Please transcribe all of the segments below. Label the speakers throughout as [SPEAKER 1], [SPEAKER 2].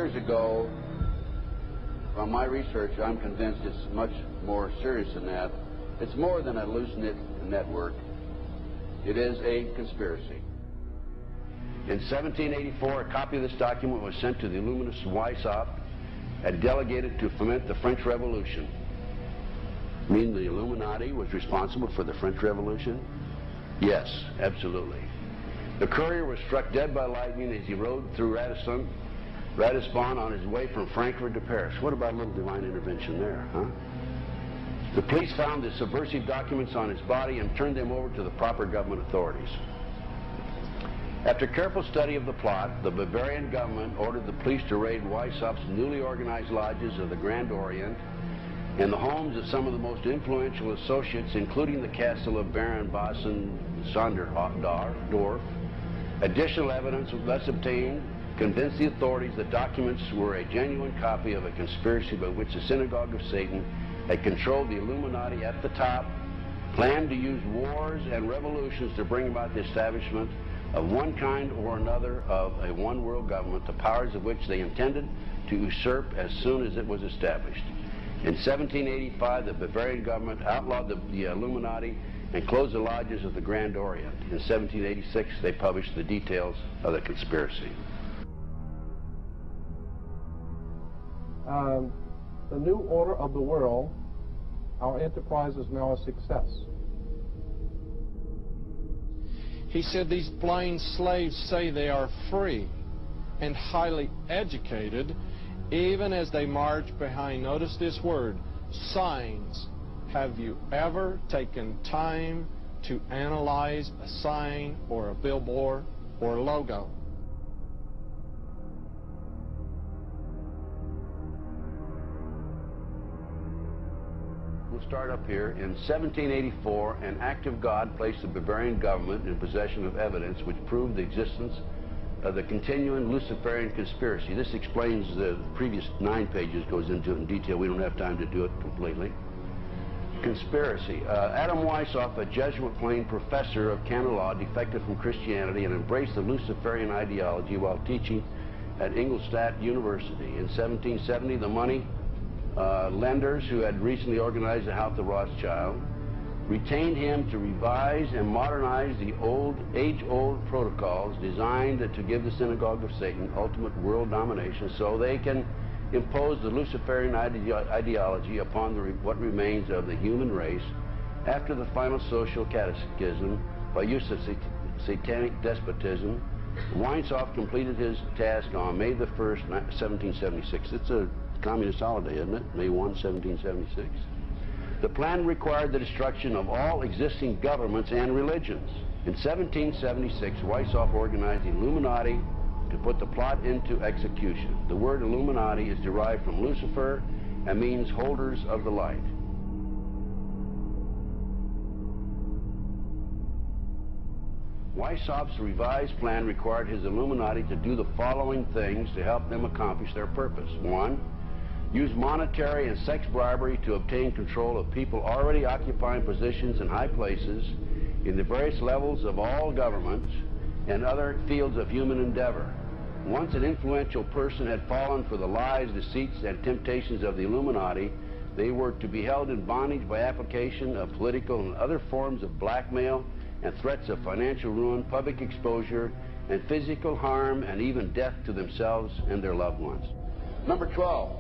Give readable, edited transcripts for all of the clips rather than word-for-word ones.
[SPEAKER 1] years ago, from my research, I'm convinced it's much more serious than that. It's more than a loose-knit network. It is a conspiracy. In 1784, a copy of this document was sent to the illuminist Weishaupt and delegated to foment the French Revolution. Mean the Illuminati was responsible for the French Revolution? Yes, absolutely. The courier was struck dead by lightning as he rode through Ratisbon on his way from Frankfurt to Paris. What about a little divine intervention there, huh? The police found the subversive documents on his body and turned them over to the proper government authorities. After careful study of the plot, the Bavarian government ordered the police to raid Weishaupt's newly organized lodges of the Grand Orient and the homes of some of the most influential associates, including the castle of Baron Basen-Sonderdorf. Additional evidence thus obtained convinced the authorities that documents were a genuine copy of a conspiracy by which the Synagogue of Satan had controlled the Illuminati at the top, planned to use wars and revolutions to bring about the establishment of one kind or another of a one-world government, the powers of which they intended to usurp as soon as it was established. In 1785, the Bavarian government outlawed the Illuminati and closed the lodges of the Grand Orient. In 1786, they published the details of the conspiracy.
[SPEAKER 2] The new order of the world, our enterprise is now a success.
[SPEAKER 3] He said these blind slaves say they are free and highly educated, even as they march behind, notice this word, signs. Have you ever taken time to analyze a sign or a billboard or a logo?
[SPEAKER 1] We'll start up here. In 1784, an act of God placed the Bavarian government in possession of evidence which proved the existence of the continuing Luciferian conspiracy. This explains the previous 9 pages, goes into it in detail. We don't have time to do it completely. Conspiracy. Adam Weishaupt, a Jesuit-trained professor of canon law, defected from Christianity and embraced the Luciferian ideology while teaching at Ingolstadt University. In 1770, the money lenders who had recently organized the House of Rothschild retained him to revise and modernize the age-old protocols designed to give the Synagogue of Satan ultimate world domination so they can impose the Luciferian ideology upon what remains of the human race after the final social cataclysm by use of satanic despotism. Weishaupt completed his task on May the 1st, 1776. It's a communist holiday, isn't it? May 1, 1776. The plan required the destruction of all existing governments and religions. In 1776, Weishaupt organized the Illuminati to put the plot into execution. The word Illuminati is derived from Lucifer and means holders of the light. Weishaupt's revised plan required his Illuminati to do the following things to help them accomplish their purpose. 1, use monetary and sex bribery to obtain control of people already occupying positions in high places in the various levels of all governments and other fields of human endeavor. Once an influential person had fallen for the lies, deceits, and temptations of the Illuminati, they were to be held in bondage by application of political and other forms of blackmail and threats of financial ruin, public exposure, and physical harm, and even death to themselves and their loved ones. Number 12,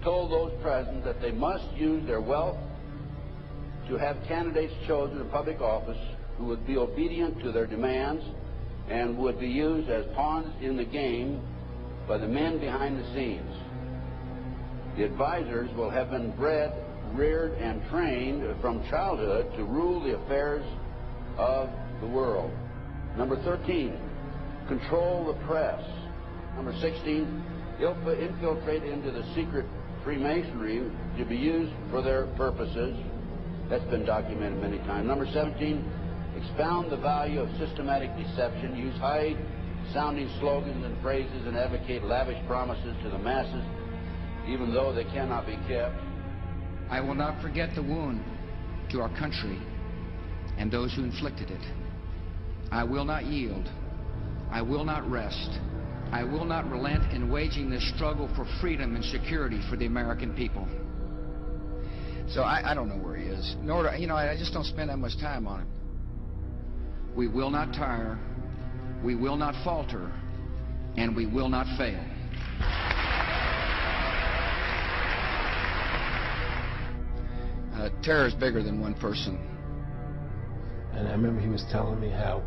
[SPEAKER 1] told those present that they must use their wealth to have candidates chosen to public office who would be obedient to their demands and would be used as pawns in the game by the men behind the scenes. The advisors will have been bred, reared, and trained from childhood to rule the affairs of the world. Number 13, control the press. Number 16, infiltrate into the secret Freemasonry to be used for their purposes. That's been documented many times. Number 17, expound the value of systematic deception, use high-sounding slogans and phrases, and advocate lavish promises to the masses, even though they cannot be kept.
[SPEAKER 4] I will not forget the wound to our country and those who inflicted it. I will not yield. I will not rest I will not relent in waging this struggle for freedom and security for the American people. So I don't know where he is. Nor do, you know, I just don't spend that much time on it. We will not tire, we will not falter, and we will not fail. Terror is bigger than one person.
[SPEAKER 5] And I remember he was telling me how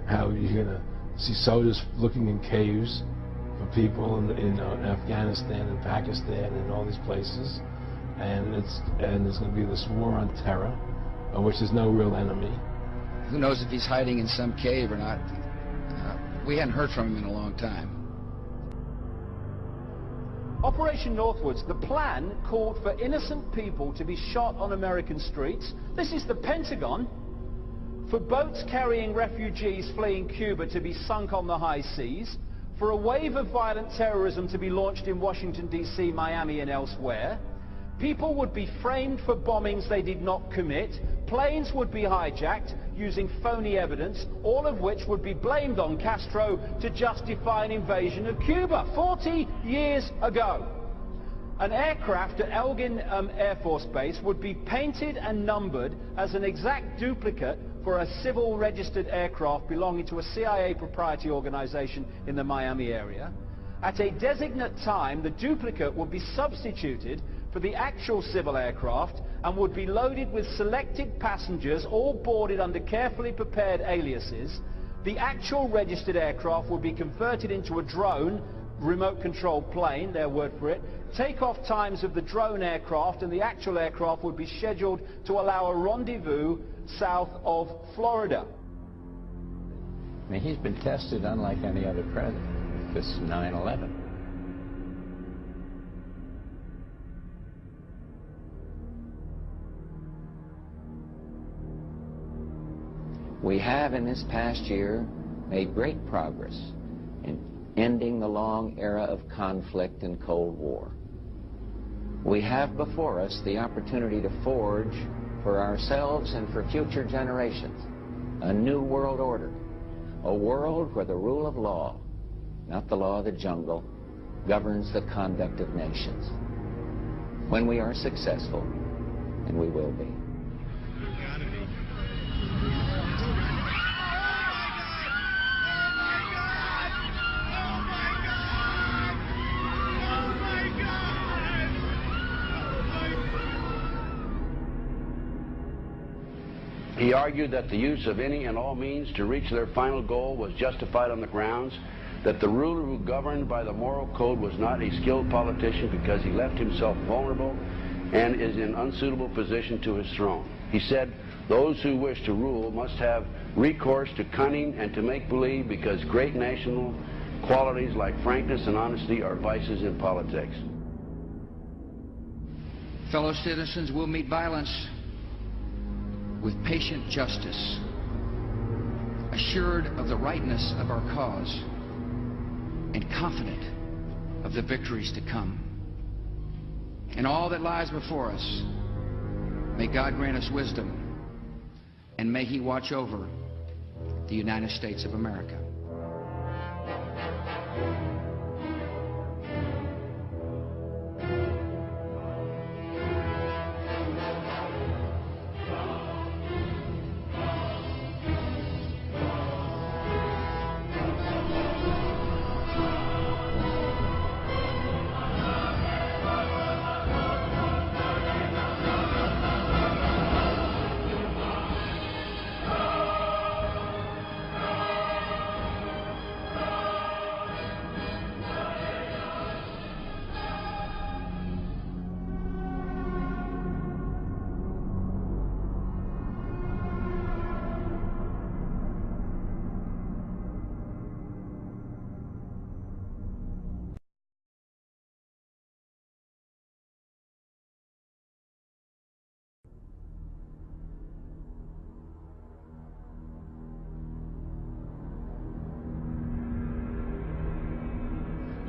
[SPEAKER 5] how you're gonna see soldiers looking in caves for people in Afghanistan and Pakistan and all these places, and there's gonna be this war on terror, of which there's no real enemy.
[SPEAKER 4] Who knows if he's hiding in some cave or not? We hadn't heard from him in a long time.
[SPEAKER 6] Operation Northwoods, the plan called for innocent people to be shot on American streets. This is the Pentagon. For boats carrying refugees fleeing Cuba to be sunk on the high seas. For a wave of violent terrorism to be launched in Washington, D.C., Miami, and elsewhere. People would be framed for bombings they did not commit. Planes would be hijacked using phony evidence, all of which would be blamed on Castro to justify an invasion of Cuba 40 years ago. An aircraft at Elgin Air Force Base would be painted and numbered as an exact duplicate for a civil registered aircraft belonging to a CIA proprietary organization in the Miami area. At a designate time, the duplicate would be substituted for the actual civil aircraft and would be loaded with selected passengers, all boarded under carefully prepared aliases. The actual registered aircraft would be converted into a drone, remote controlled plane, their word for it. Takeoff times of the drone aircraft and the actual aircraft would be scheduled to allow a rendezvous south of Florida.
[SPEAKER 7] I mean, he's been tested unlike any other president. This 9/11. We have in this past year made great progress in ending the long era of conflict and Cold War. We have before us the opportunity to forge for ourselves and for future generations a new world order, a world where the rule of law, not the law of the jungle, governs the conduct of nations. When we are successful, and we will be.
[SPEAKER 1] He argued that the use of any and all means to reach their final goal was justified on the grounds that the ruler who governed by the moral code was not a skilled politician because he left himself vulnerable and is in unsuitable position to his throne. He said those who wish to rule must have recourse to cunning and to make-believe because great national qualities like frankness and honesty are vices in politics.
[SPEAKER 4] Fellow citizens will meet violence with patient justice, assured of the rightness of our cause, and confident of the victories to come. In all that lies before us, may God grant us wisdom, and may He watch over the United States of America.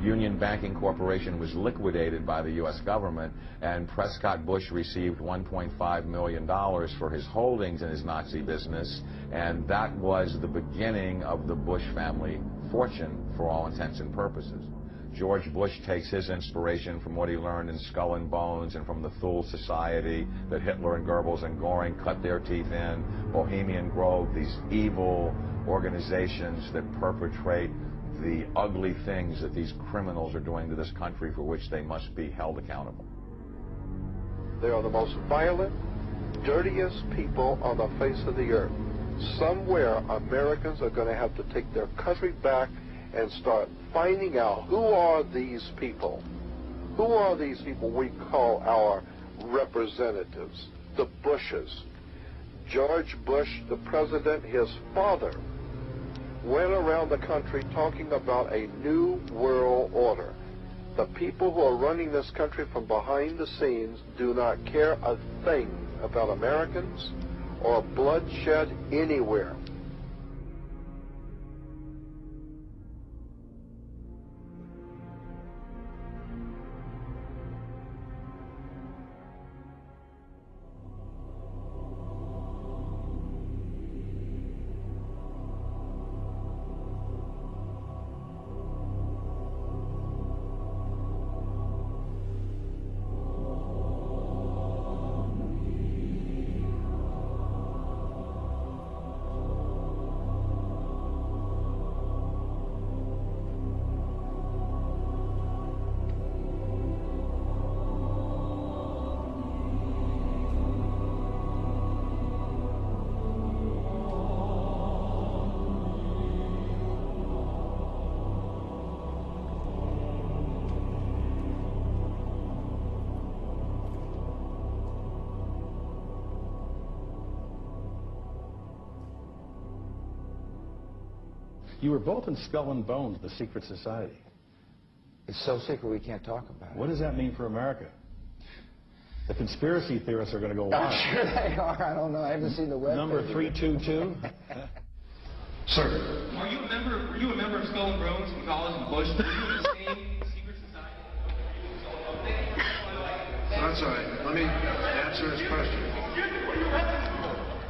[SPEAKER 8] Union Banking Corporation was liquidated by the U.S. government, and Prescott Bush received $1.5 million for his holdings in his Nazi business, and that was the beginning of the Bush family fortune for all intents and purposes. George Bush takes his inspiration from what he learned in Skull and Bones and from the Thule Society that Hitler and Goebbels and Goring cut their teeth in, Bohemian Grove, these evil organizations that perpetrate the ugly things that these criminals are doing to this country for which they must be held accountable.
[SPEAKER 9] They are the most violent, dirtiest people on the face of the earth. Somewhere Americans are going to have to take their country back and start finding out who are these people. Who are these people we call our representatives, the Bushes. George Bush, the president, his father, went around the country talking about a new world order. The people who are running this country from behind the scenes do not care a thing about Americans or bloodshed anywhere.
[SPEAKER 10] You were both in Skull and Bones, the secret society.
[SPEAKER 4] It's so secret we can't talk about it.
[SPEAKER 10] What does that mean for America? The conspiracy theorists are going to go wild.
[SPEAKER 4] I'm sure they are. I don't know. I haven't seen the web.
[SPEAKER 10] Number 322.
[SPEAKER 11] Sir. Were you a member of Skull and Bones in college in Bush? Were you in the same secret society?
[SPEAKER 9] That's all right. Let me answer his question.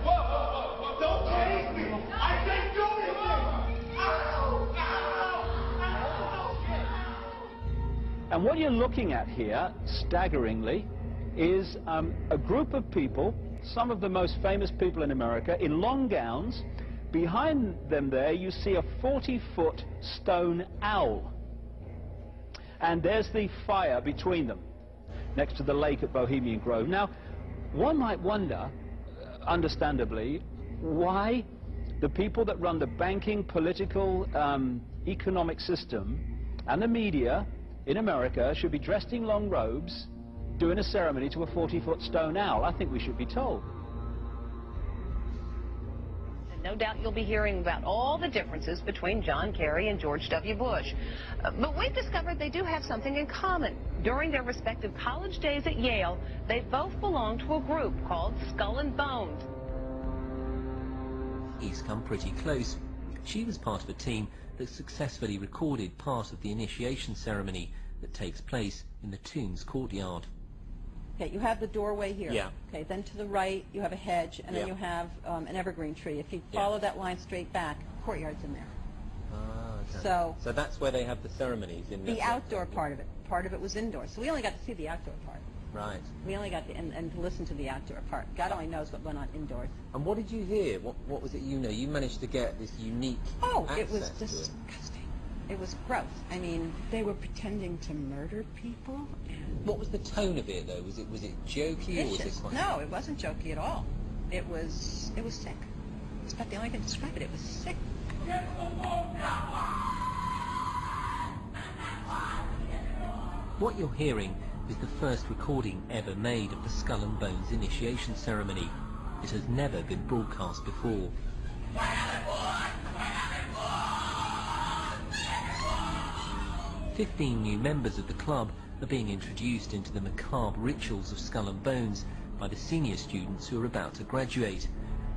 [SPEAKER 11] Whoa. Don't chase me. I said go to him.
[SPEAKER 6] And what you're looking at here, staggeringly, is a group of people, some of the most famous people in America, in long gowns. Behind them there, you see a 40-foot stone owl. And there's the fire between them, next to the lake at Bohemian Grove. Now, one might wonder, understandably, why the people that run the banking, political, economic system and the media in America should be dressed in long robes doing a ceremony to a 40-foot stone owl. I think we should be told.
[SPEAKER 12] No doubt you'll be hearing about all the differences between John Kerry and George W. Bush. But we've discovered they do have something in common. During their respective college days at Yale, they both belonged to a group called Skull and Bones.
[SPEAKER 13] He's come pretty close. She was part of a team that successfully recorded part of the initiation ceremony that takes place in the tomb's courtyard.
[SPEAKER 14] Okay, you have the doorway here.
[SPEAKER 13] Yeah.
[SPEAKER 14] Okay, then to the right you have a hedge, and then you have an evergreen tree. If you follow that line straight back, courtyard's in there.
[SPEAKER 13] Ah, okay.
[SPEAKER 14] So
[SPEAKER 13] that's where they have the ceremonies in
[SPEAKER 14] the outdoor part of it. Part of it was indoors. So we only got to see the outdoor part.
[SPEAKER 13] Right.
[SPEAKER 14] We only got to, and to listen to the outdoor part. God only knows what went on indoors.
[SPEAKER 13] And what did you hear? What was it you know? You managed to get this unique access
[SPEAKER 14] it was
[SPEAKER 13] to
[SPEAKER 14] disgusting. It was gross. I mean, they were pretending to murder people. And
[SPEAKER 13] what was the tone of it, though? Was it jokey or was it quite...
[SPEAKER 14] No, it wasn't jokey at all. It was sick. It's about the only way to describe it. It was sick.
[SPEAKER 13] What you're hearing is the first recording ever made of the Skull and Bones initiation ceremony. It has never been broadcast before. 15 new members of the club are being introduced into the macabre rituals of Skull and Bones by the senior students who are about to graduate.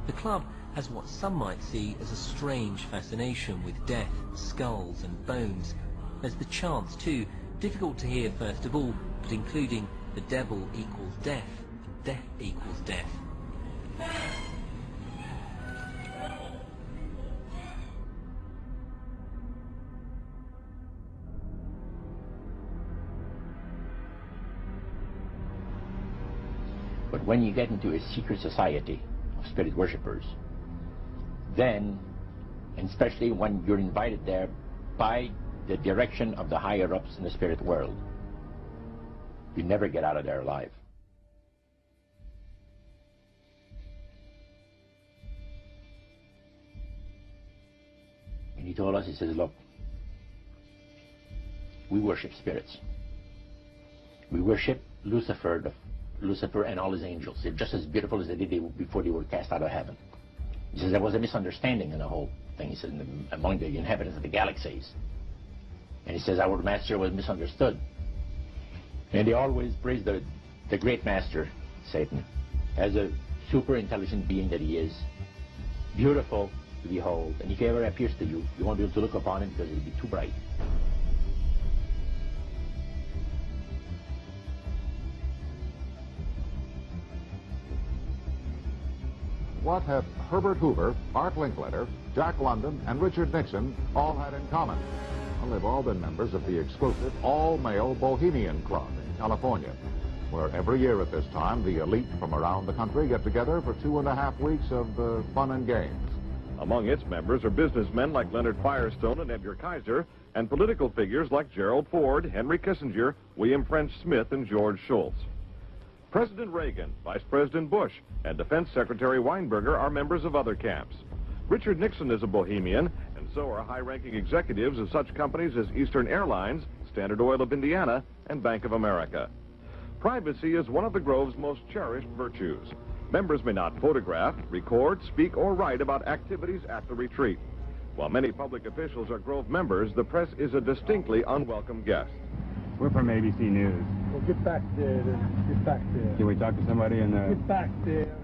[SPEAKER 13] The club has what some might see as a strange fascination with death, skulls and bones. There's the chants too, difficult to hear first of all, but including the devil equals death, and death equals death.
[SPEAKER 15] when you get into a secret society of spirit worshippers, then, and especially when you're invited there by the direction of the higher-ups in the spirit world, you never get out of there alive. And he told us, he says, look, we worship spirits. We worship Lucifer and all his angels. They're just as beautiful as they did before they were cast out of heaven. He says there was a misunderstanding in the whole thing. He says among the inhabitants of the galaxies. And he says our master was misunderstood. And they always praise the great master, Satan, as a super intelligent being that he is, beautiful to behold. And if he ever appears to you, you won't be able to look upon him because it'll be too bright.
[SPEAKER 16] What had Herbert Hoover, Art Linkletter, Jack London, and Richard Nixon all had in common? Well, they've all been members of the exclusive all-male Bohemian Club in California, where every year at this time, the elite from around the country get together for 2.5 weeks of fun and games.
[SPEAKER 17] Among its members are businessmen like Leonard Firestone and Edgar Kaiser, and political figures like Gerald Ford, Henry Kissinger, William French Smith, and George Shultz. President Reagan, Vice President Bush, and Defense Secretary Weinberger are members of other camps. Richard Nixon is a Bohemian, and so are high-ranking executives of such companies as Eastern Airlines, Standard Oil of Indiana, and Bank of America. Privacy is one of the Grove's most cherished virtues. Members may not photograph, record, speak, or write about activities at the retreat. While many public officials are Grove members, the press is a distinctly unwelcome guest.
[SPEAKER 18] We're from ABC News.
[SPEAKER 2] Well, get back there, then. Get back there.
[SPEAKER 18] Can we talk to somebody in the...
[SPEAKER 2] Get back there.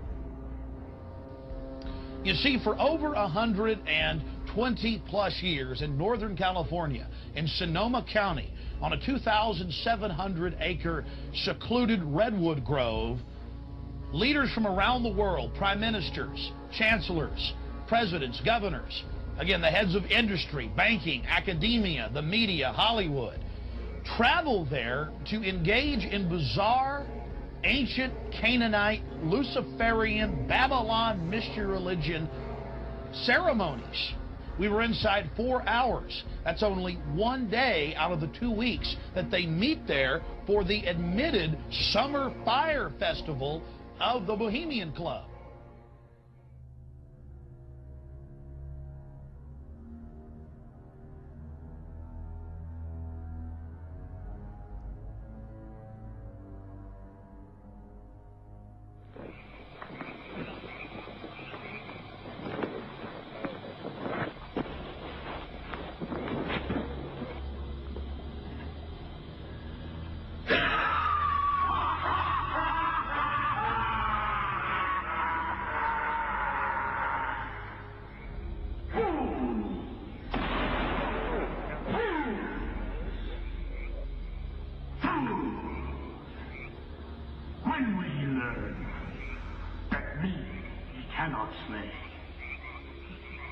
[SPEAKER 19] You see, for over 120-plus years in Northern California, in Sonoma County, on a 2,700-acre secluded redwood grove, leaders from around the world, prime ministers, chancellors, presidents, governors, again, the heads of industry, banking, academia, the media, Hollywood, travel there to engage in bizarre, ancient Canaanite, Luciferian, Babylon mystery religion ceremonies. We were inside 4 hours. That's only one day out of the 2 weeks that they meet there for the admitted Summer Fire Festival of the Bohemian Club.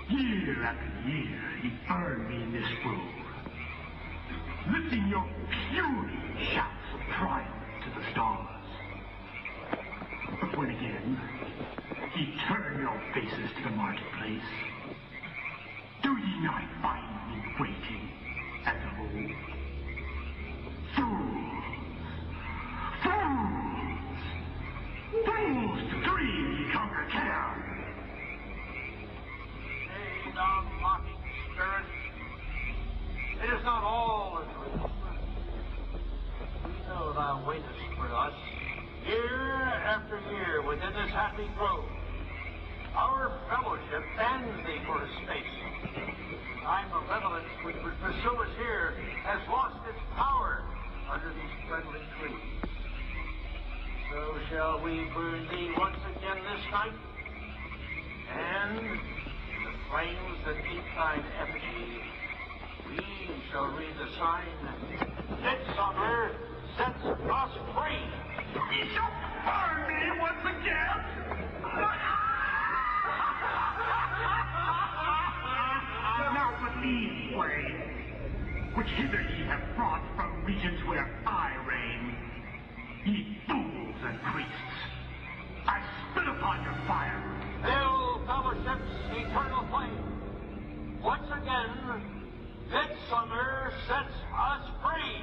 [SPEAKER 20] Year after year, he burned me in this grove, lifting your puny shouts of triumph to the stars. But when again, he turned your faces to the marketplace, do ye not find me waiting as of old? Fools! Fools! Fools to dream ye conquer care!
[SPEAKER 21] Thou mocking spirit, it is not all a dream. We know thou waitest for us, year after year within this happy grove. Our fellowship bans thee for a space. Thy malevolence which would pursue us here has lost its power under these friendly trees. So shall we burn thee once again this night, and flames that eat thine effigy, we shall read the sign, Midsummer sets us free.
[SPEAKER 20] Ye shall burn me once again! Now believe, flame, which hither ye have brought from regions where I reign, ye fools and priests, fire.
[SPEAKER 21] Hail fellowship's eternal flame. Once again, midsummer sets us free.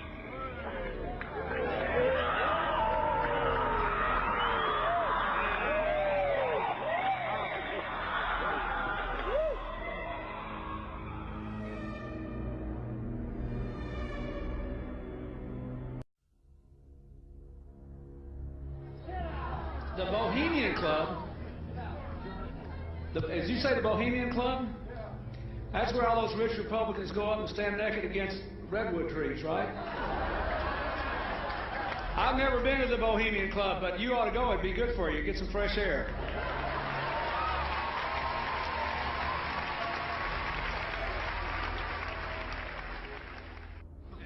[SPEAKER 3] The Bohemian Club, as you say, the Bohemian Club, that's where all those rich Republicans go up and stand naked against redwood trees, right? I've never been to the Bohemian Club, but you ought to go. It'd be good for you. Get some fresh air.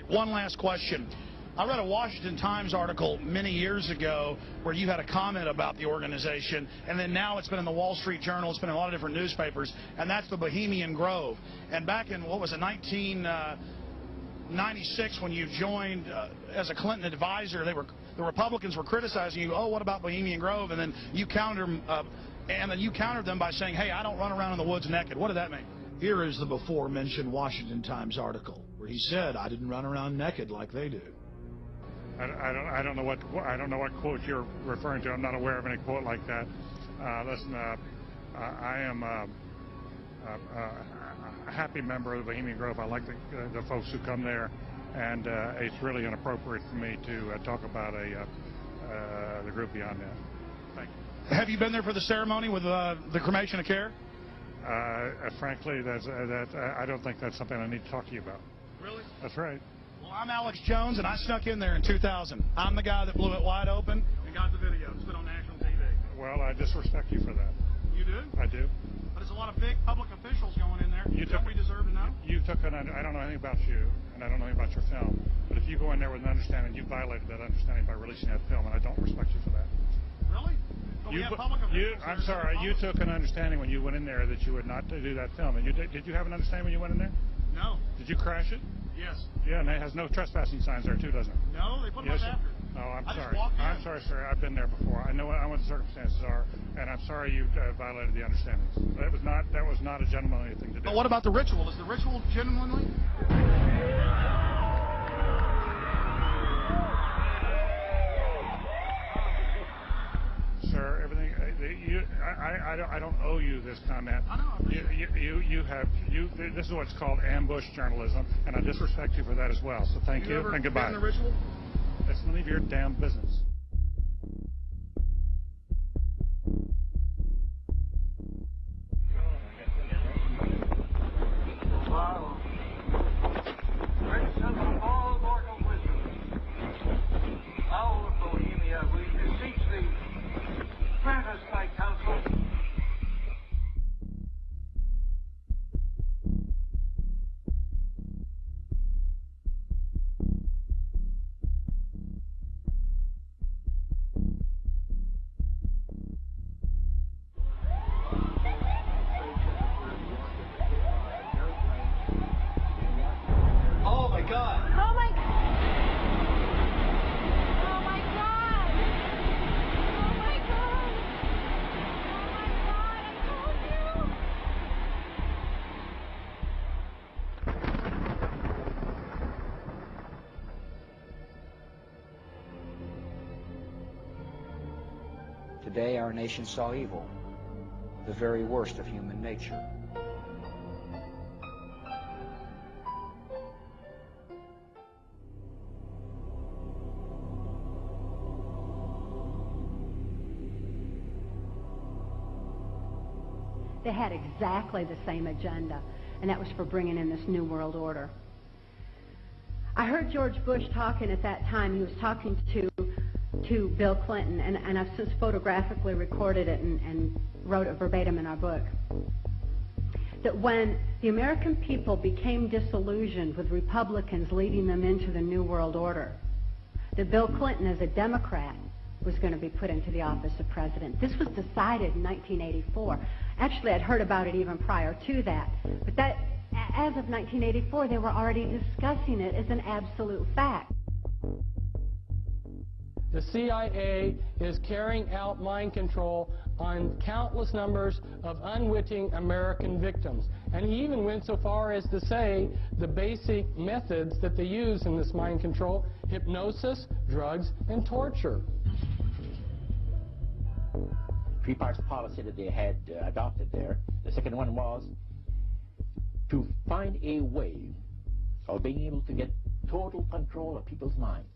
[SPEAKER 19] One last question. I read a Washington Times article many years ago where you had a comment about the organization, and then now it's been in the Wall Street Journal, it's been in a lot of different newspapers, and that's the Bohemian Grove. And back in, what was it, 1996, when you joined as a Clinton advisor, the Republicans were criticizing you, oh, what about Bohemian Grove? And then you countered them by saying, hey, I don't run around in the woods naked. What did that mean? Here is the before-mentioned Washington Times article where he said, I didn't run around naked like they do.
[SPEAKER 22] I don't know what quote you're referring to. I'm not aware of any quote like that. Listen, I am a happy member of the Bohemian Grove. I like the folks who come there, and it's really inappropriate for me to talk about the group beyond that. Thank you.
[SPEAKER 19] Have you been there for the ceremony with the cremation of care?
[SPEAKER 22] Frankly, I don't think that's something I need to talk to you about.
[SPEAKER 19] Really?
[SPEAKER 22] That's right.
[SPEAKER 19] Well, I'm Alex Jones, and I snuck in there in 2000. I'm the guy that blew it wide open and got the video. It's been on national TV.
[SPEAKER 22] Well, I disrespect you for that.
[SPEAKER 19] You do?
[SPEAKER 22] I do.
[SPEAKER 19] But there's a lot of big public officials going in there. Don't we deserve to know?
[SPEAKER 22] I don't know anything about you, and I don't know anything about your film. But if you go in there with an understanding, you violated that understanding by releasing that film, and I don't respect you for that.
[SPEAKER 19] Really? But we have public officials.
[SPEAKER 22] I'm sorry. You took an understanding when you went in there that you would not do that film. And did you have an understanding when you went in there?
[SPEAKER 19] No.
[SPEAKER 22] Did you crash it?
[SPEAKER 19] Yes.
[SPEAKER 22] Yeah, and it has no trespassing signs there too, doesn't it?
[SPEAKER 19] No, they put them up after.
[SPEAKER 22] Oh, I'm sorry.
[SPEAKER 19] Just walked in.
[SPEAKER 22] I'm sorry, sir. I've been there before. I know what the circumstances are, and I'm sorry you violated the understandings. That was not a gentlemanly thing to do.
[SPEAKER 19] But what about the ritual? Is the ritual genuinely?
[SPEAKER 22] Sir, everything. I don't owe you this comment.
[SPEAKER 19] I know.
[SPEAKER 22] This is what's called ambush journalism, and I disrespect you for that as well. So thank you and goodbye.
[SPEAKER 19] Been in the ritual?
[SPEAKER 22] That's none of your damn business.
[SPEAKER 21] Wow. Prince of all mortal wisdom, owl of Bohemia, we beseech thee, grant us thy counsel.
[SPEAKER 19] Oh my God!
[SPEAKER 23] Oh my God! Oh my God! Oh my God! Oh my God! I told you!
[SPEAKER 4] Today our nation saw evil, the very worst of human nature.
[SPEAKER 24] They had exactly the same agenda, and that was for bringing in this New World Order. I heard George Bush talking at that time. He was talking to Bill Clinton, and I've since photographically recorded it and wrote it verbatim in our book, that when the American people became disillusioned with Republicans leading them into the New World Order, that Bill Clinton, as a Democrat, was going to be put into the office of president. This was decided in 1984. Actually, I'd heard about it even prior to that. But that, as of 1984, they were already discussing it as an absolute fact.
[SPEAKER 1] The CIA is carrying out mind control on countless numbers of unwitting American victims. And he even went so far as to say the basic methods that they use in this mind control: hypnosis, drugs, and torture.
[SPEAKER 15] Three parts policy that they had adopted there. The second one was to find a way of being able to get total control of people's minds.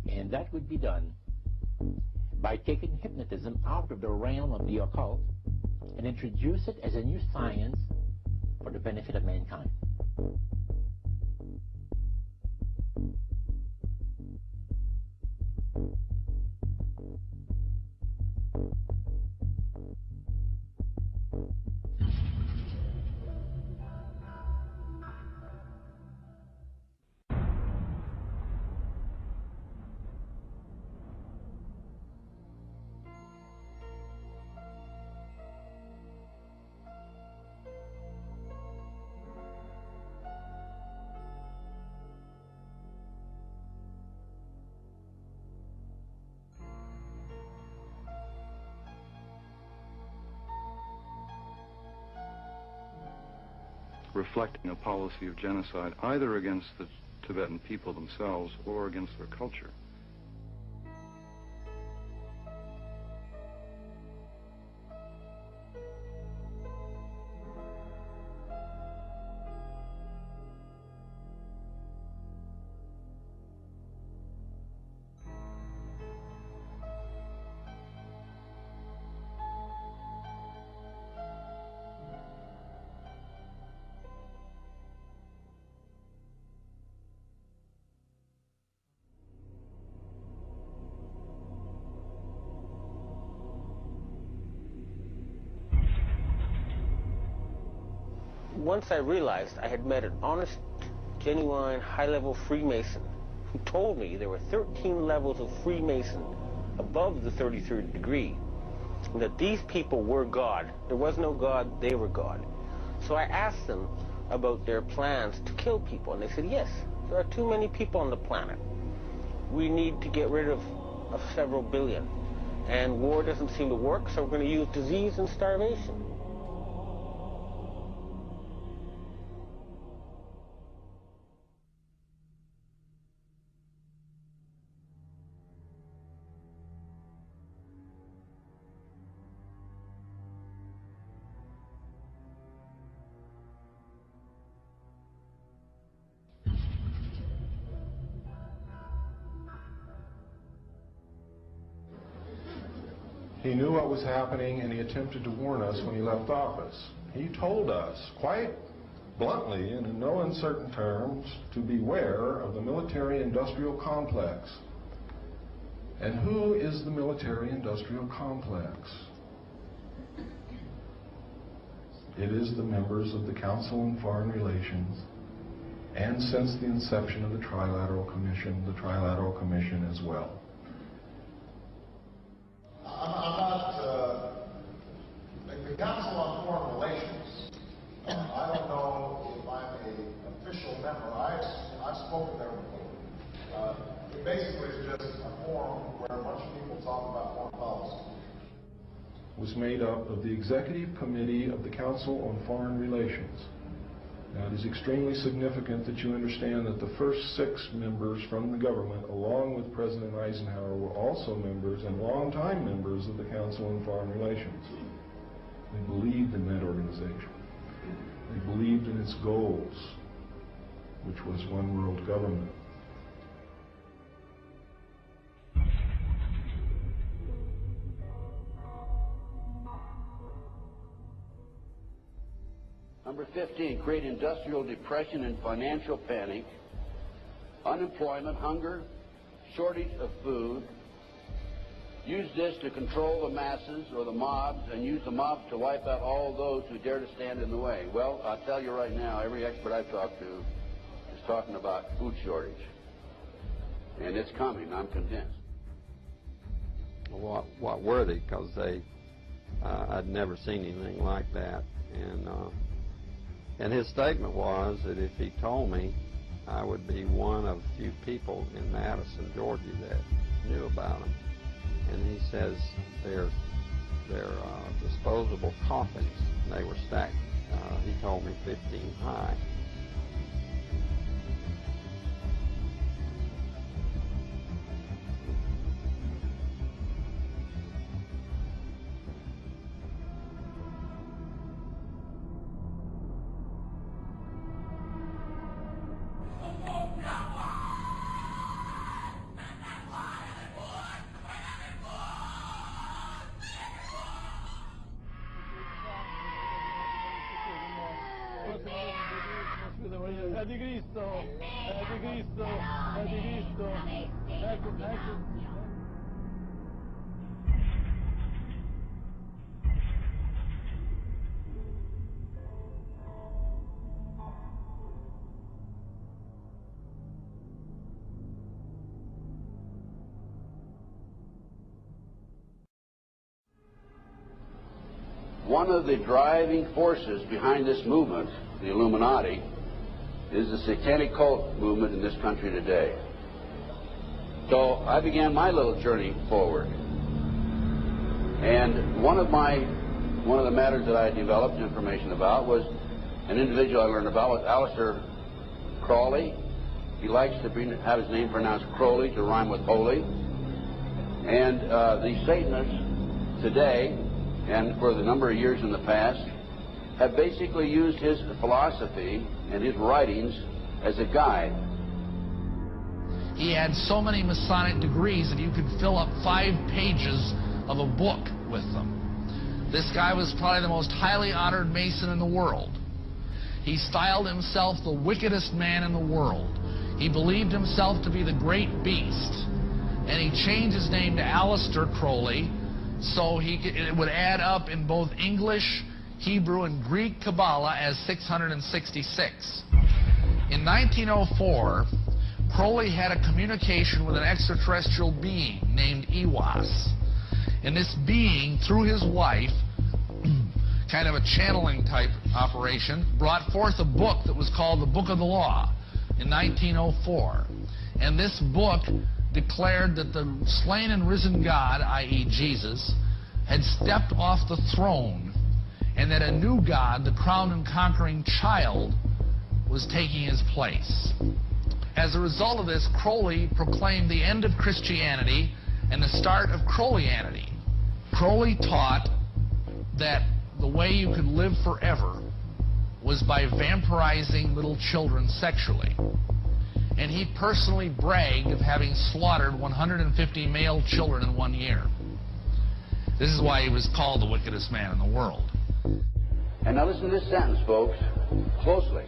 [SPEAKER 15] And that would be done by taking hypnotism out of the realm of the occult and introduce it as a new science for the benefit of mankind.
[SPEAKER 5] Reflecting a policy of genocide either against the Tibetan people themselves or against their culture.
[SPEAKER 7] Once I realized I had met an honest, genuine, high-level Freemason who told me there were 13 levels of Freemason above the 33rd degree, and that these people were God. There was no God, they were God. So I asked them about their plans to kill people, and they said, yes, there are too many people on the planet. We need to get rid of several billion, and war doesn't seem to work, so we're going to use disease and starvation.
[SPEAKER 2] He knew what was happening, and he attempted to warn us when he left office. He told us, quite bluntly and in no uncertain terms, to beware of the military-industrial complex. And who is the military-industrial complex? It is the members of the Council on Foreign Relations, and since the inception of the Trilateral Commission as well.
[SPEAKER 8] I'm not, the Council on Foreign Relations, I don't know if I'm an official member. I've spoken there before. It basically is just a forum where a bunch of people talk about foreign policy.
[SPEAKER 2] Was made up of the Executive Committee of the Council on Foreign Relations. Now, it is extremely significant that you understand that the first 6 members from the government, along with President Eisenhower, were also members and longtime members of the Council on Foreign Relations. They believed in that organization. They believed in its goals, which was one world government.
[SPEAKER 25] Number 15, create industrial depression and financial panic, unemployment, hunger, shortage of food. Use this to control the masses or the mobs, and use the mobs to wipe out all those who dare to stand in the way. Well, I'll tell you right now, every expert I've talked to is talking about food shortage. And it's coming, I'm convinced.
[SPEAKER 26] What were they? Because I'd never seen anything like that. And his statement was that if he told me
[SPEAKER 5] I would be one of few people in Madison, Georgia that knew about them. And he says they're disposable coffins. They were stacked, he told me, 15 high.
[SPEAKER 25] One of the driving forces behind this movement, the Illuminati, is the satanic cult movement in this country today. So I began my little journey forward. And one of the matters that I developed information about was an individual I learned about was Aleister Crowley. He likes to have his name pronounced Crowley to rhyme with holy. And the Satanists today, and for the number of years in the past, have basically used his philosophy and his writings as a guide.
[SPEAKER 19] He had so many Masonic degrees that you could fill up 5 pages of a book with them. This guy was probably the most highly honored Mason in the world. He styled himself the wickedest man in the world. He believed himself to be the great beast. And he changed his name to Aleister Crowley, so it would add up in both English, Hebrew, and Greek Kabbalah as 666. In 1904, Crowley had a communication with an extraterrestrial being named Iwas. And this being, through his wife, kind of a channeling type operation, brought forth a book that was called the Book of the Law in 1904. And this book declared that the slain and risen God, i.e. Jesus, had stepped off the throne, and that a new God, the crowned and conquering child, was taking his place. As a result of this, Crowley proclaimed the end of Christianity and the start of Crowleyanity. Crowley taught that the way you could live forever was by vampirizing little children sexually. And he personally bragged of having slaughtered 150 male children in 1 year. This is why he was called the wickedest man in the world.
[SPEAKER 25] And now listen to this sentence, folks, closely.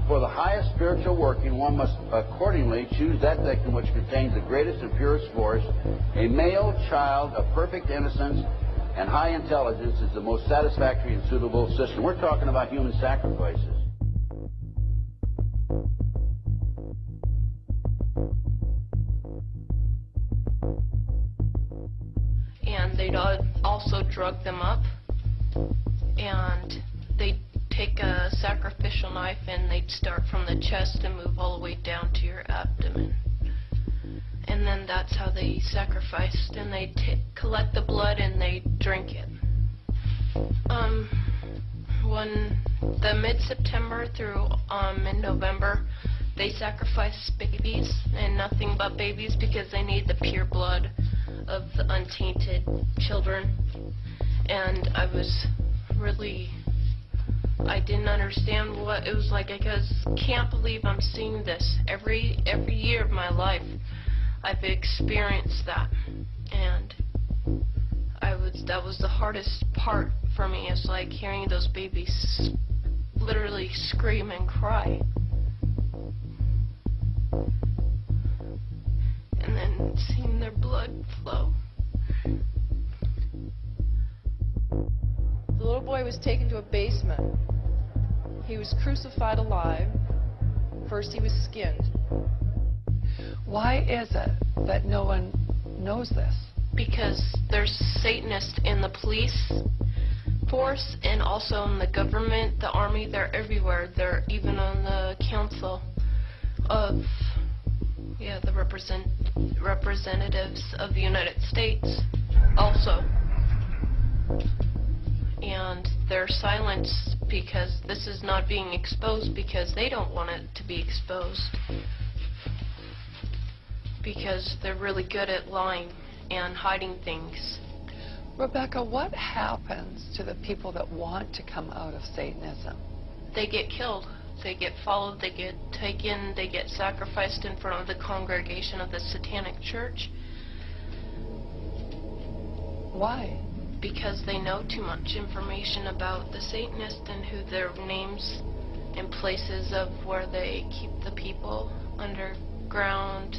[SPEAKER 25] For the highest spiritual working, one must accordingly choose that victim which contains the greatest and purest force. A male child of perfect innocence and high intelligence is the most satisfactory and suitable system. We're talking about human sacrifices.
[SPEAKER 6] And they'd also drug them up, and they'd take a sacrificial knife and they'd start from the chest and move all the way down to your abdomen. And then that's how they sacrificed, and they'd collect the blood and they'd drink it. When the mid-September through mid-November, they sacrifice babies, and nothing but babies, because they need the pure blood of the untainted children. And I didn't understand what it was like. I can't believe I'm seeing this every year of my life. I've experienced that, and that was the hardest part for me. It's like hearing those babies literally scream and cry, and then seeing their blood flow.
[SPEAKER 9] The little boy was taken to a basement. He was crucified alive. First he was skinned.
[SPEAKER 10] Why is it that no one knows this?
[SPEAKER 6] Because there's Satanists in the police force and also in the government, the army. They're everywhere. They're even on the council. the representatives of the United States also. And they're silenced because this is not being exposed because they don't want it to be exposed. Because they're really good at lying and hiding things.
[SPEAKER 10] Rebecca, what happens to the people that want to come out of Satanism?
[SPEAKER 6] They get killed. They get followed, they get taken, they get sacrificed in front of the congregation of the Satanic Church.
[SPEAKER 10] Why?
[SPEAKER 6] Because they know too much information about the Satanists and who their names and places of where they keep the people underground,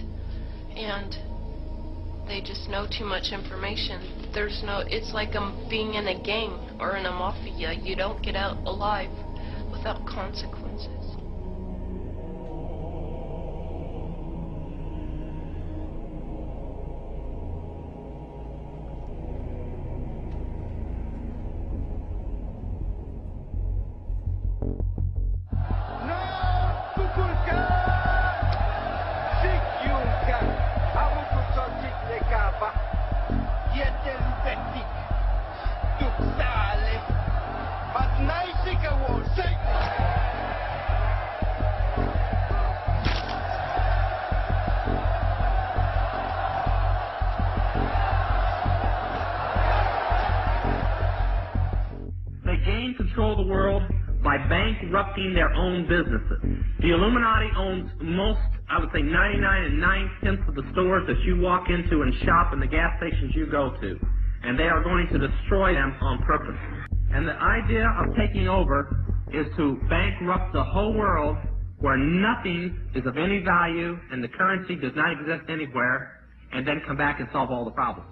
[SPEAKER 6] and they just know too much information. There's no, it's like being in a gang or in a mafia. You don't get out alive without consequences.
[SPEAKER 11] Control the world by bankrupting their own businesses. The Illuminati owns most, I would say 99 9/10 of the stores that you walk into and shop and the gas stations you go to. And they are going to destroy them on purpose. And the idea of taking over is to bankrupt the whole world where nothing is of any value and the currency does not exist anywhere, and then come back and solve all the problems.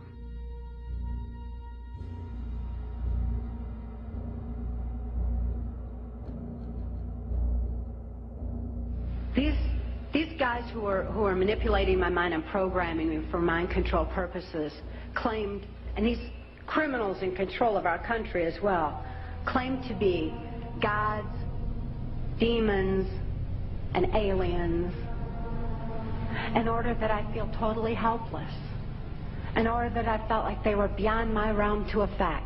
[SPEAKER 24] These guys who are manipulating my mind and programming me for mind control purposes claimed, and these criminals in control of our country as well, claimed to be gods, demons, and aliens in order that I feel totally helpless, in order that I felt like they were beyond my realm to affect.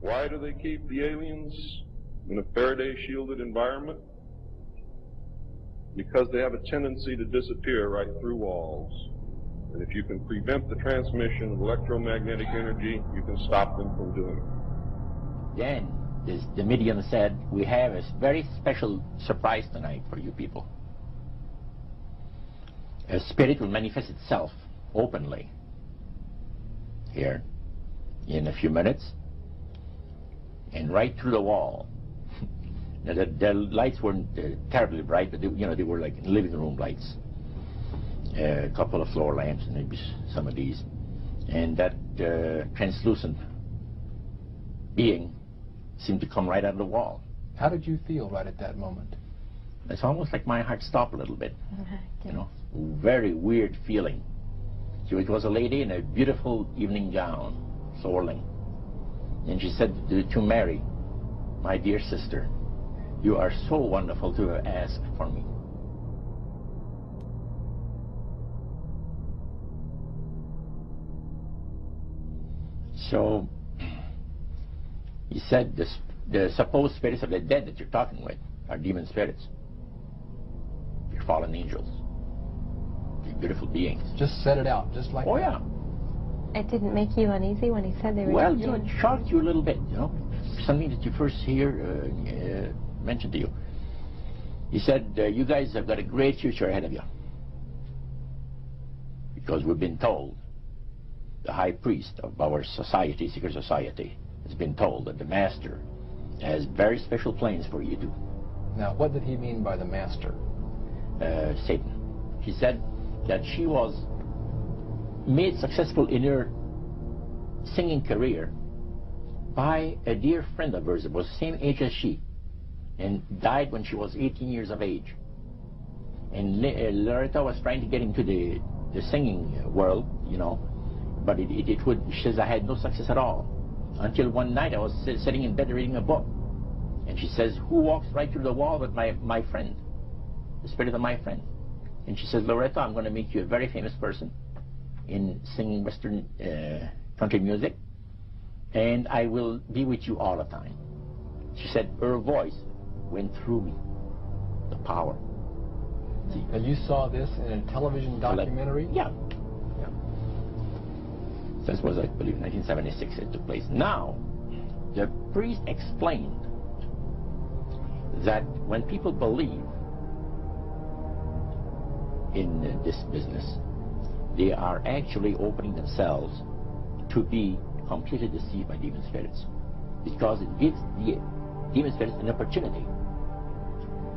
[SPEAKER 12] Why do they keep the aliens in a Faraday-shielded environment? Because they have a tendency to disappear right through walls. And if you can prevent the transmission of electromagnetic energy, you can stop them from doing it.
[SPEAKER 15] Then, the medium said, we have a very special surprise tonight for you people. A spirit will manifest itself openly here in a few minutes. And right through the wall. Now, the lights weren't terribly bright, but they were like living room lights. A couple of floor lamps, and maybe some of these. And that translucent being seemed to come right out of the wall.
[SPEAKER 13] How did you feel right at that moment?
[SPEAKER 15] It's almost like my heart stopped a little bit. Very weird feeling. So it was a lady in a beautiful evening gown, swirling. And she said to Mary, my dear sister, you are so wonderful to ask for me. So, he said the supposed spirits of the dead that you're talking with are demon spirits. They're fallen angels. They're beautiful beings.
[SPEAKER 13] Just said it out, just like that.
[SPEAKER 15] Oh, yeah.
[SPEAKER 14] It didn't make you uneasy when he said they were...
[SPEAKER 15] Well, it shocked you a little bit, something that you first hear mentioned to you. He said, you guys have got a great future ahead of you. Because we've been told, the high priest of our society, secret society, has been told that the master has very special plans for you too.
[SPEAKER 13] Now, what did he mean by the master?
[SPEAKER 15] Satan. She said that she was made successful in her singing career by a dear friend of hers that was the same age as she and died when she was 18 years of age. And Loretta was trying to get into the singing world, you know, but she says, I had no success at all. Until one night I was sitting in bed reading a book, and she says, who walks right through the wall but my friend, the spirit of my friend? And she says, Loretta, I'm going to make you a very famous person in singing Western country music, and I will be with you all the time. She said her voice went through me, the power.
[SPEAKER 13] See, and you saw this in a television documentary?
[SPEAKER 15] Yeah. This was, I believe, 1976 it took place. Now, the priest explained that when people believe in this business, they are actually opening themselves to be completely deceived by demon spirits, because it gives the demon spirits an opportunity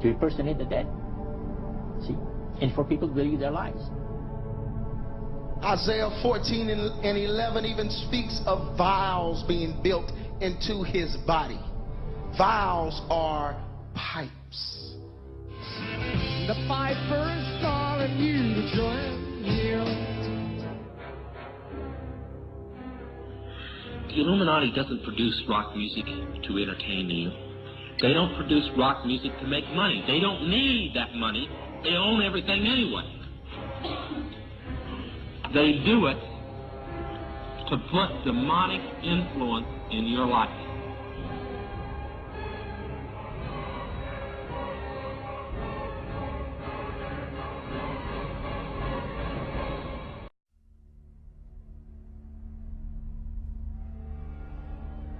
[SPEAKER 15] to impersonate the dead. See? And for people to believe their lies.
[SPEAKER 3] Isaiah 14 and 11 even speaks of vials being built into his body. Vials are pipes.
[SPEAKER 16] The piper is calling you to join him.
[SPEAKER 11] The Illuminati doesn't produce rock music to entertain you. They don't produce rock music to make money. They don't need that money. They own everything anyway. They do it to put demonic influence in your life.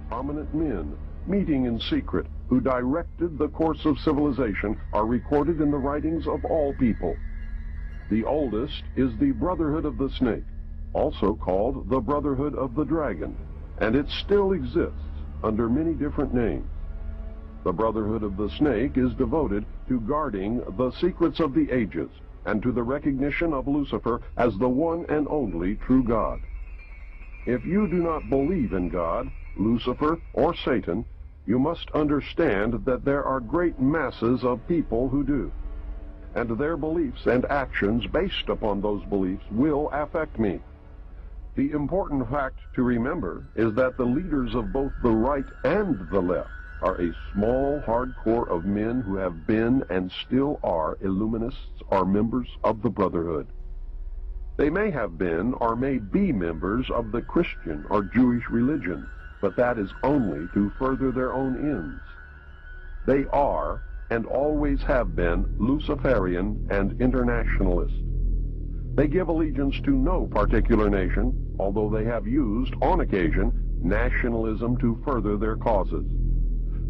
[SPEAKER 12] Prominent men, meeting in secret, who directed the course of civilization, are recorded in the writings of all people. The oldest is the Brotherhood of the Snake, also called the Brotherhood of the Dragon, and it still exists under many different names. The Brotherhood of the Snake is devoted to guarding the secrets of the ages and to the recognition of Lucifer as the one and only true God. If you do not believe in God, Lucifer, or Satan, you must understand that there are great masses of people who do. And their beliefs and actions based upon those beliefs will affect me. The important fact to remember is that the leaders of both the right and the left are a small, hard core of men who have been and still are Illuminists or members of the Brotherhood. They may have been or may be members of the Christian or Jewish religion, but that is only to further their own ends. They are and always have been Luciferian and internationalist. They give allegiance to no particular nation, although they have used, on occasion, nationalism to further their causes.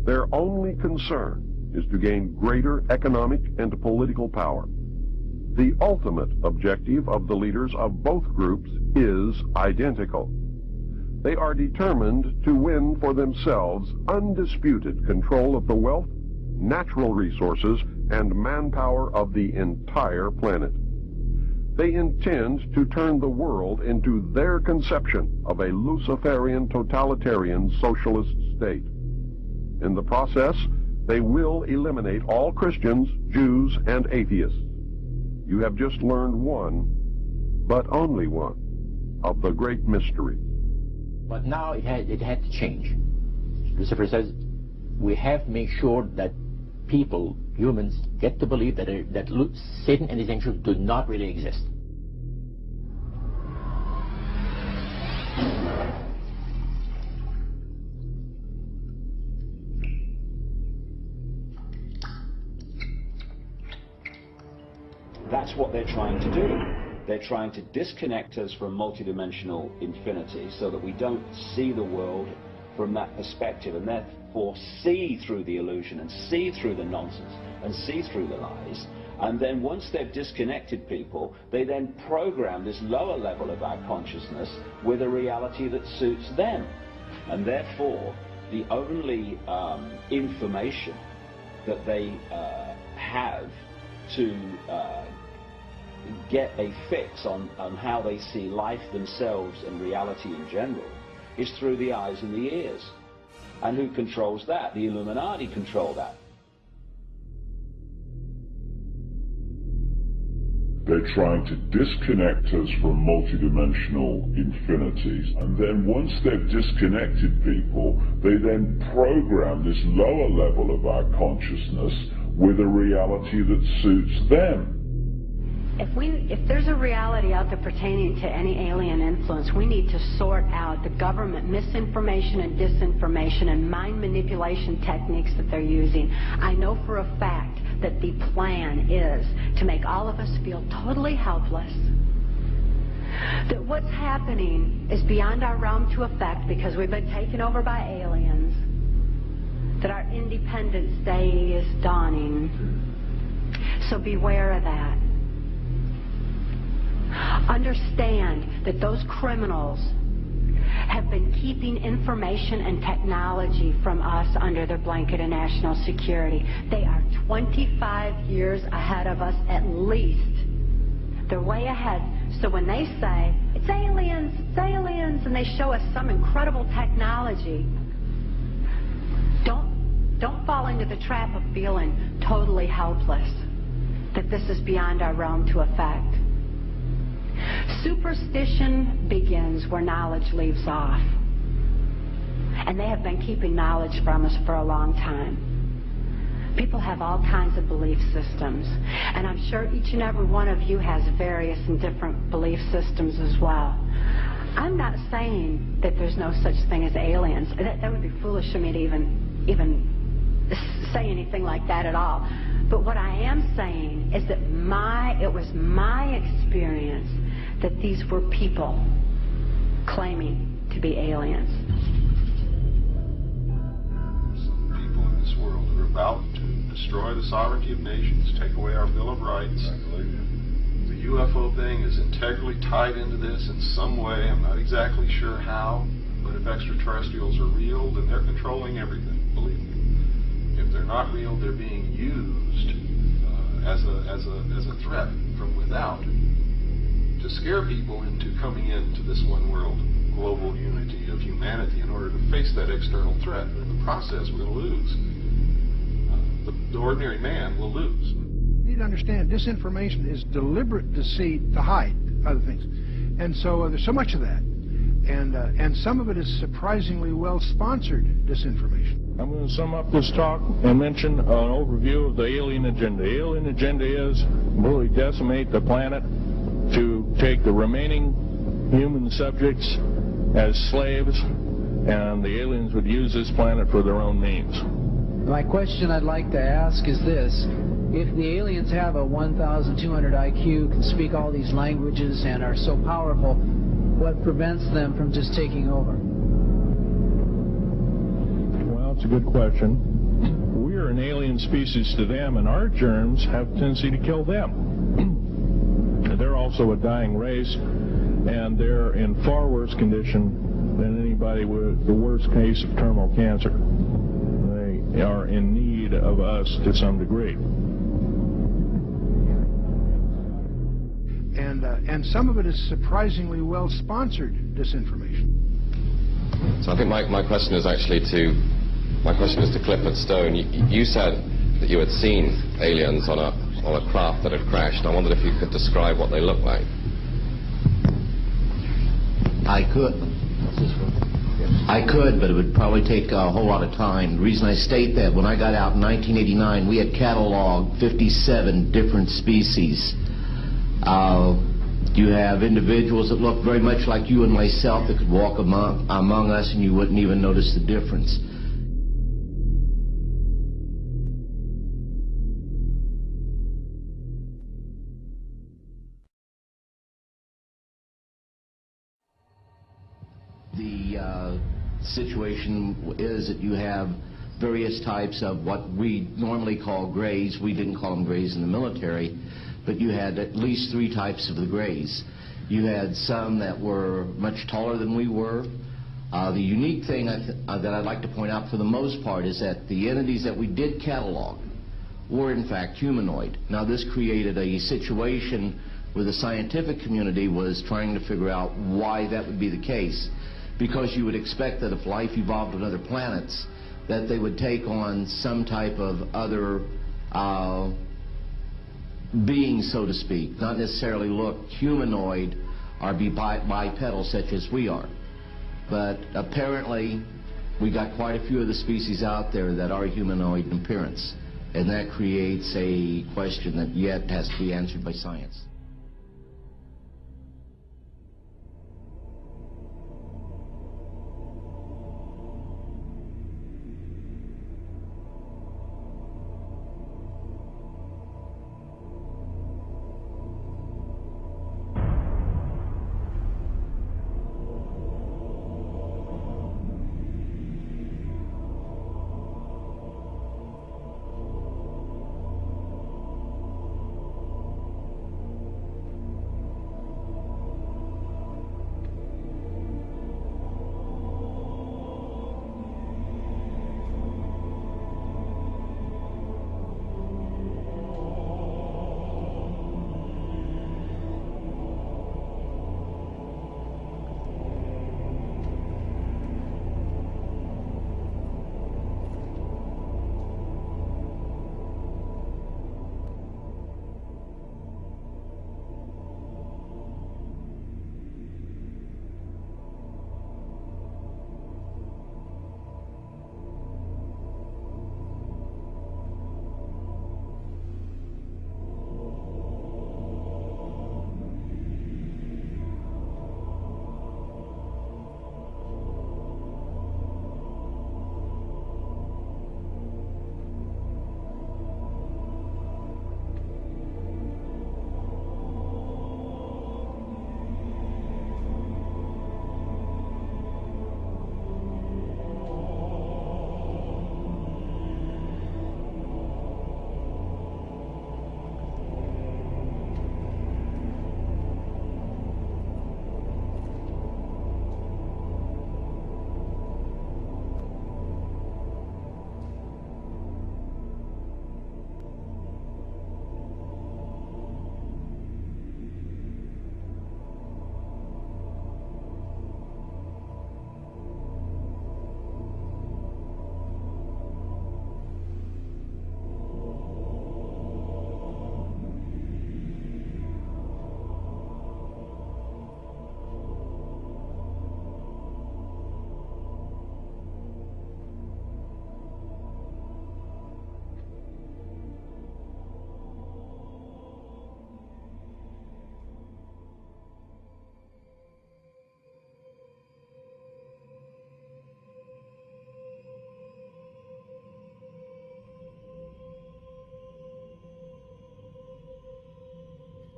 [SPEAKER 12] Their only concern is to gain greater economic and political power. The ultimate objective of the leaders of both groups is identical. They are determined to win for themselves undisputed control of the wealth, natural resources, and manpower of the entire planet. They intend to turn the world into their conception of a Luciferian totalitarian socialist state. In the process, they will eliminate all Christians, Jews, and atheists. You have just learned one, but only one, of the great mysteries.
[SPEAKER 15] But now it had to change. Lucifer says we have to make sure that people, humans, get to believe that Satan and his angels do not really exist.
[SPEAKER 17] That's what they're trying to do. They're trying to disconnect us from multidimensional infinity so that we don't see the world from that perspective, and therefore see through the illusion and see through the nonsense and see through the lies. And then once they've disconnected people, they then program this lower level of our consciousness with a reality that suits them. And therefore, the only information that they have to get a fix on how they see life themselves and reality in general is through the eyes and the ears. And who controls that? The Illuminati control that.
[SPEAKER 4] They're trying to disconnect us from multidimensional infinities, and then once they've disconnected people, they then program this lower level of our consciousness with a reality that suits them.
[SPEAKER 24] If there's a reality out there pertaining to any alien influence, we need to sort out the government misinformation and disinformation and mind manipulation techniques that they're using. I know for a fact that the plan is to make all of us feel totally helpless, that what's happening is beyond our realm to affect because we've been taken over by aliens, that our Independence Day is dawning. So beware of that. Understand that those criminals have been keeping information and technology from us under their blanket of national security. They are 25 years ahead of us at least. They're way ahead. So when they say, it's aliens, and they show us some incredible technology, don't fall into the trap of feeling totally helpless, that this is beyond our realm to affect. Superstition begins where knowledge leaves off. And they have been keeping knowledge from us for a long time. People have all kinds of belief systems. And I'm sure each and every one of you has various and different belief systems as well. I'm not saying that there's no such thing as aliens. That would be foolish of me to even say anything like that at all. But what I am saying is that it was my experience that these were people claiming to be aliens.
[SPEAKER 2] Some people in this world are about to destroy the sovereignty of nations, take away our Bill of Rights. The UFO thing is integrally tied into this in some way. I'm not exactly sure how, but if extraterrestrials are real, then they're controlling everything, believe me. If they're not real, they're being used as a threat from without to scare people into coming into this one world global unity of humanity in order to face that external threat. But in the process, we're going to lose. The ordinary man will lose.
[SPEAKER 18] You need to understand, disinformation is deliberate deceit to hide other things. And so there's so much of that. And some of it is surprisingly well-sponsored disinformation.
[SPEAKER 20] I'm going to sum up this talk and mention an overview of the alien agenda. The alien agenda is really decimate the planet, to take the remaining human subjects as slaves, and the aliens would use this planet for their own means.
[SPEAKER 21] My question I'd like to ask is this: if the aliens have a 1,200 IQ, can speak all these languages, and are so powerful, what prevents them from just taking over?
[SPEAKER 20] Well, it's a good question. We are an alien species to them, and our germs have a tendency to kill them. They're also a dying race, and they're in far worse condition than anybody with the worst case of terminal cancer. They are in need of us to some degree.
[SPEAKER 18] And some of it is surprisingly well-sponsored disinformation.
[SPEAKER 22] So I think my question is actually to Clifford Stone. You said that you had seen aliens on a craft that had crashed. I wondered if you could describe what they looked like.
[SPEAKER 23] I could, but it would probably take a whole lot of time. The reason I state that, when I got out in 1989, we had cataloged 57 different species. You have individuals that look very much like you and myself that could walk among us and you wouldn't even notice the difference. The situation is that you have various types of what we normally call grays. We didn't call them grays in the military, but you had at least 3 types of the grays. You had some that were much taller than we were. The unique thing that I'd like to point out for the most part is that the entities that we did catalog were in fact humanoid. Now this created a situation where the scientific community was trying to figure out why that would be the case, because you would expect that if life evolved on other planets, that they would take on some type of other being, so to speak, not necessarily look humanoid or be bipedal such as we are. But apparently we got quite a few of the species out there that are humanoid in appearance, and that creates a question that yet has to be answered by science.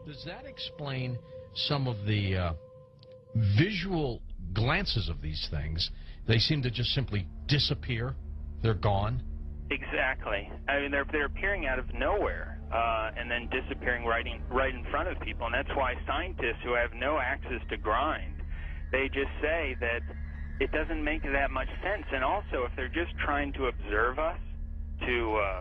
[SPEAKER 1] Does that explain some of the visual glances of these things? They seem to just simply disappear. They're gone.
[SPEAKER 5] Exactly. I mean, they're appearing out of nowhere and then disappearing right in front of people. And that's why scientists who have no axes to grind, they just say that it doesn't make that much sense. And also, if they're just trying to observe us, to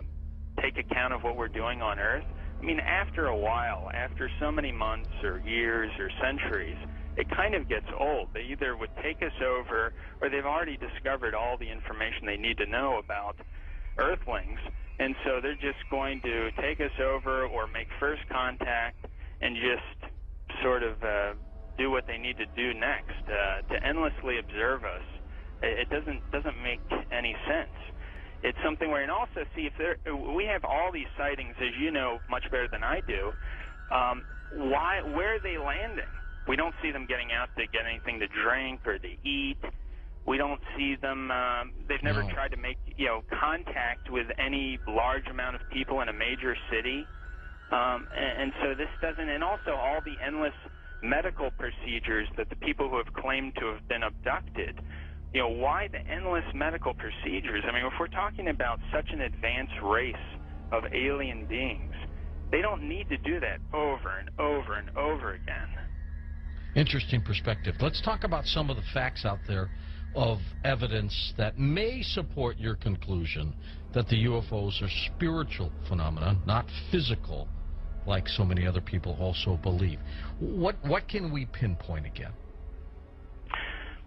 [SPEAKER 5] take account of what we're doing on Earth, I mean, after a while, after so many months or years or centuries, it kind of gets old. They either would take us over, or they've already discovered all the information they need to know about Earthlings, and so they're just going to take us over or make first contact and just sort of do what they need to do next. To endlessly observe us, it doesn't make any sense. It's something where, and also see, if we have all these sightings, as you know much better than I do, where are they landing? We don't see them getting out to get anything to drink or to eat. We don't see them, they've never tried to make, contact with any large amount of people in a major city. And so this doesn't, and also all the endless medical procedures that the people who have claimed to have been abducted, why the endless medical procedures? I mean, if we're talking about such an advanced race of alien beings, they don't need to do that over and over and over again.
[SPEAKER 1] Interesting perspective. Let's talk about some of the facts out there of evidence that may support your conclusion that the UFOs are spiritual phenomena, not physical, like so many other people also believe. What can we pinpoint again?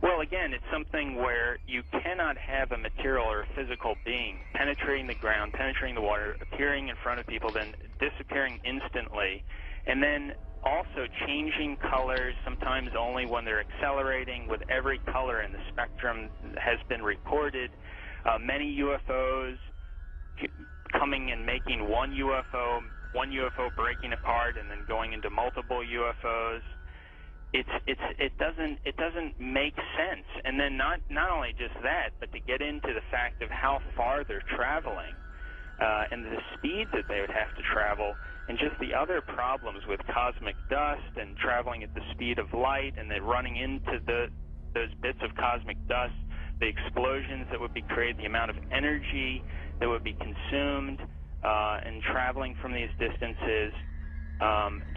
[SPEAKER 5] Well, again, it's something where you cannot have a material or a physical being penetrating the ground, penetrating the water, appearing in front of people, then disappearing instantly, and then also changing colors, sometimes only when they're accelerating, with every color in the spectrum has been recorded. Many UFOs coming and making one UFO breaking apart and then going into multiple UFOs. It doesn't make sense. And then not only just that, but to get into the fact of how far they're traveling and the speed that they would have to travel, and just the other problems with cosmic dust and traveling at the speed of light, and then running into those bits of cosmic dust, the explosions that would be created, the amount of energy that would be consumed in traveling from these distances.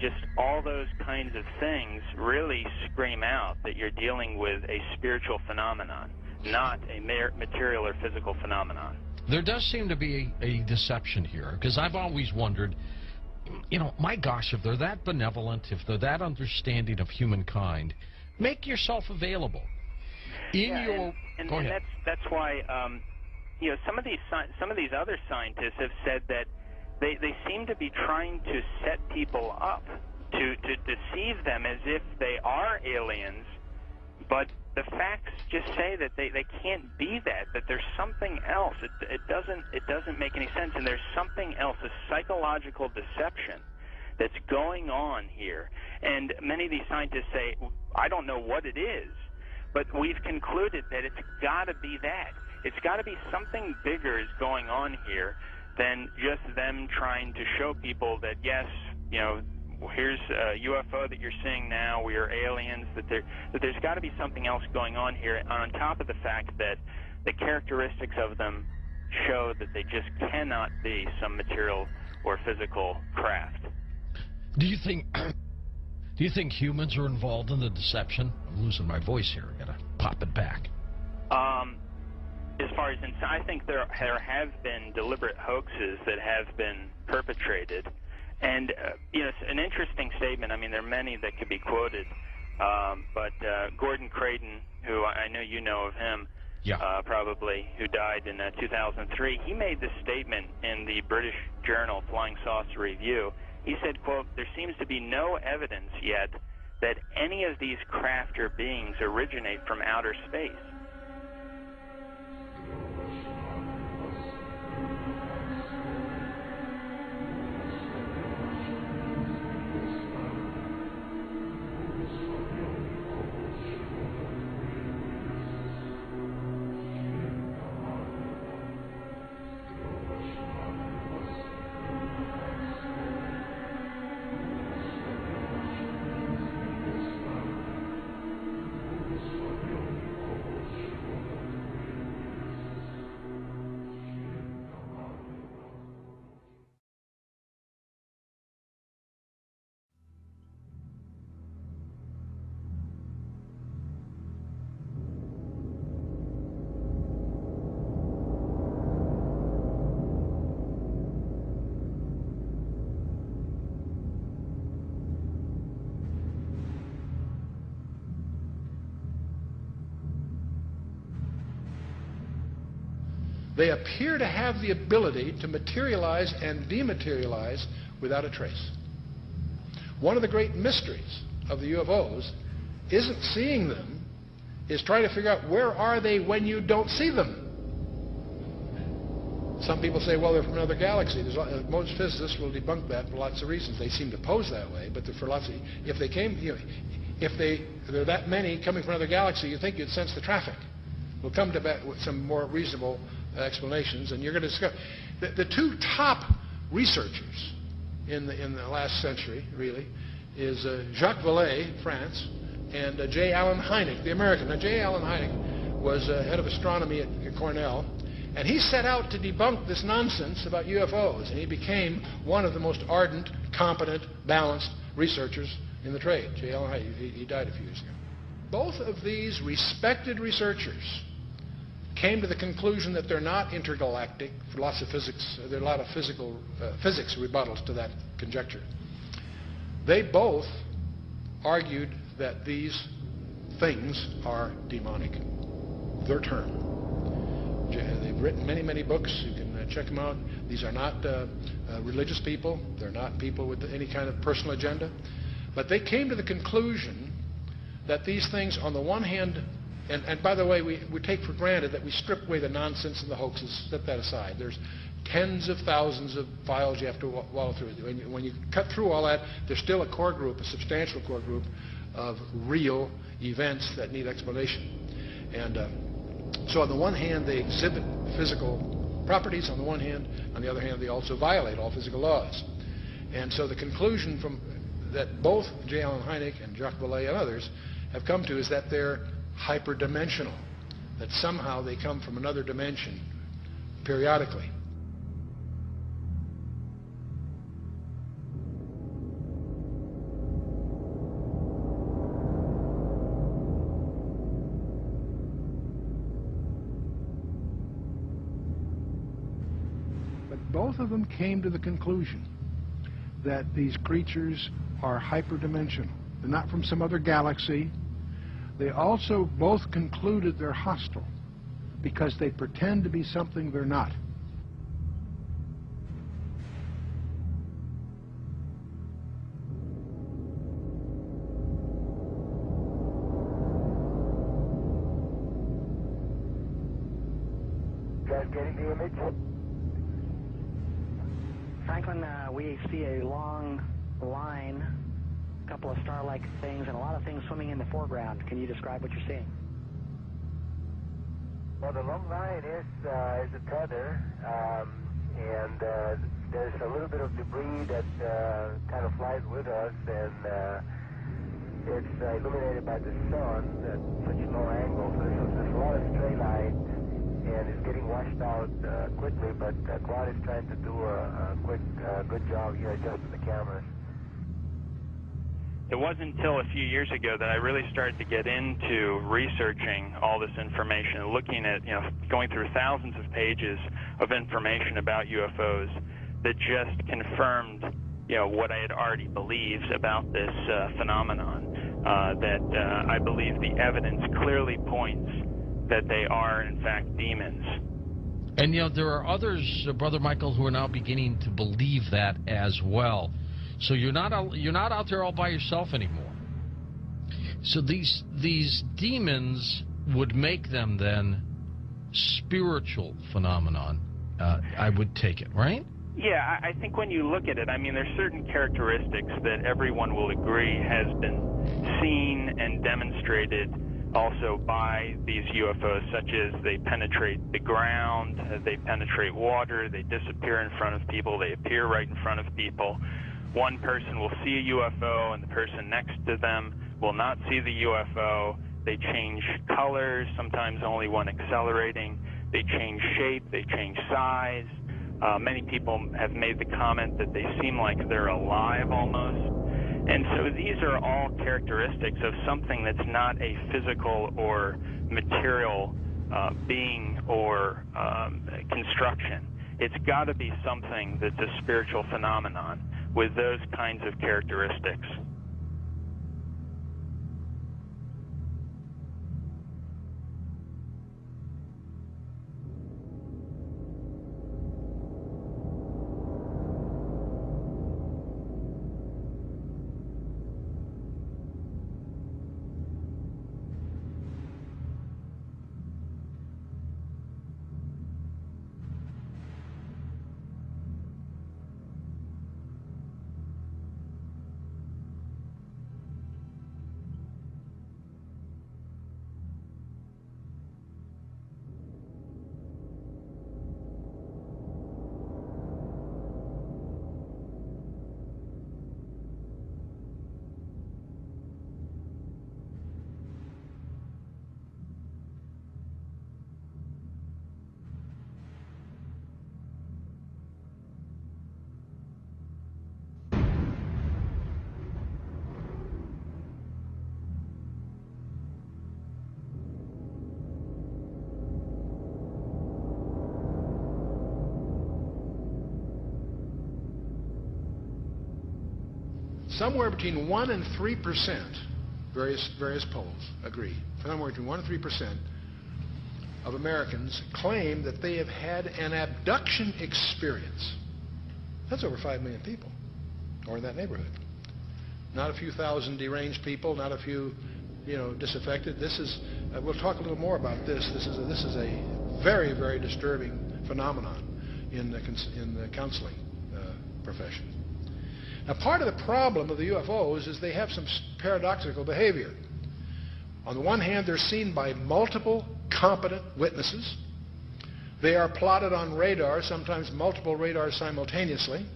[SPEAKER 5] Just all those kinds of things really scream out that you're dealing with a spiritual phenomenon, not a material or physical phenomenon.
[SPEAKER 1] There does seem to be a deception here, because I've always wondered, you know, my gosh, if they're that benevolent, if they're that understanding of humankind, make yourself available. Go ahead.
[SPEAKER 5] That's why you know, some of these other scientists have said that they seem to be trying to set people up to deceive them as if they are aliens, but the facts just say that they can't be that there's something else. It doesn't make any sense, and there's something else, a psychological deception that's going on here. And many of these scientists say, I don't know what it is, but we've concluded that it's got to be that. It's got to be something bigger is going on here than just them trying to show people that, yes, you know, here's a UFO that you're seeing now, we are aliens, that there's got to be something else going on here, on top of the fact that the characteristics of them show that they just cannot be some material or physical craft.
[SPEAKER 1] Do you think humans are involved in the deception? I'm losing my voice here. I gotta pop it back.
[SPEAKER 5] As far as I think there have been deliberate hoaxes that have been perpetrated, and you know, it's an interesting statement. I mean, there are many that could be quoted, but Gordon Creighton, who I know you know of him, probably, who died in 2003, he made this statement in the British journal Flying Saucer Review. He said, quote, "There seems to be no evidence yet that any of these craft or beings originate from outer space."
[SPEAKER 18] They appear to have the ability to materialize and dematerialize without a trace. One of the great mysteries of the UFOs isn't seeing them, is trying to figure out where are they when you don't see them. Some people say, well, they're from another galaxy. Most physicists will debunk that for lots of reasons. They seem to pose that way, but for lots of, if they came, you know, if there are that many coming from another galaxy, you think you'd sense the traffic. We'll come to that with some more reasonable explanations, and you're going to discover the two top researchers in the last century, really, is Jacques Vallée, France, and J. Allen Hynek, the American. Now, J. Allen Hynek was head of astronomy at Cornell, and he set out to debunk this nonsense about UFOs, and he became one of the most ardent, competent, balanced researchers in the trade. J. Allen Hynek, he died a few years ago. Both of these respected researchers came to the conclusion that they're not intergalactic for lots of physics. There are a lot of physics rebuttals to that conjecture. They both argued that these things are demonic. Their term. They've written many, many books. You can check them out. These are not religious people. They're not people with any kind of personal agenda. But they came to the conclusion that these things, on the one hand, and by the way, we take for granted that we strip away the nonsense and the hoaxes, set that aside. There's tens of thousands of files you have to wallow through. When you cut through all that, there's still a core group, a substantial core group of real events that need explanation. And so on the one hand, they exhibit physical properties on the one hand. On the other hand, they also violate all physical laws. And so the conclusion from that both J. Allen Hynek and Jacques Vallée and others have come to is that they're hyperdimensional, that somehow they come from another dimension periodically. But both of them came to the conclusion that these creatures are hyperdimensional. They're not from some other galaxy. They also both concluded they're hostile because they pretend to be something they're not.
[SPEAKER 7] Guys getting the image?
[SPEAKER 8] Franklin, we see a long line, a couple of star-like things, and a lot of things swimming in the foreground. Can you describe what you're seeing?
[SPEAKER 7] Well, the long line is a tether, and there's a little bit of debris that kind of flies with us, and it's illuminated by the sun at such low angles. So there's a lot of stray light, and it's getting washed out quickly, but Claude is trying to do a quick, good job here adjusting the cameras.
[SPEAKER 5] It wasn't until a few years ago that I really started to get into researching all this information, looking at, going through thousands of pages of information about UFOs that just confirmed, what I had already believed about this phenomenon. That I believe the evidence clearly points that they are, in fact, demons.
[SPEAKER 1] And, there are others, Brother Michael, who are now beginning to believe that as well. So you're not out there all by yourself anymore. So these demons would make them then spiritual phenomenon. I would take it, right?
[SPEAKER 5] Yeah, I think when you look at it, there's certain characteristics that everyone will agree has been seen and demonstrated also by these UFOs, such as they penetrate the ground, they penetrate water, they disappear in front of people, they appear right in front of people. One person will see a UFO and the person next to them will not see the UFO. They change colors, sometimes only one accelerating. They change shape, they change size. Many people have made the comment that they seem like they're alive almost. And so these are all characteristics of something that's not a physical or material being or construction. It's got to be something that's a spiritual phenomenon with those kinds of characteristics.
[SPEAKER 18] somewhere between 1 and 3%, various polls agree, somewhere between 1 and 3% of Americans claim that they have had an abduction experience. That's over 5 million people, or in that neighborhood. Not a few thousand deranged people, not a few, disaffected. This is, we'll talk a little more about this. This is a very, very disturbing phenomenon in the counseling profession. Now, part of the problem of the UFOs is they have some paradoxical behavior. On the one hand, they're seen by multiple competent witnesses. They are plotted on radar, sometimes multiple radars simultaneously.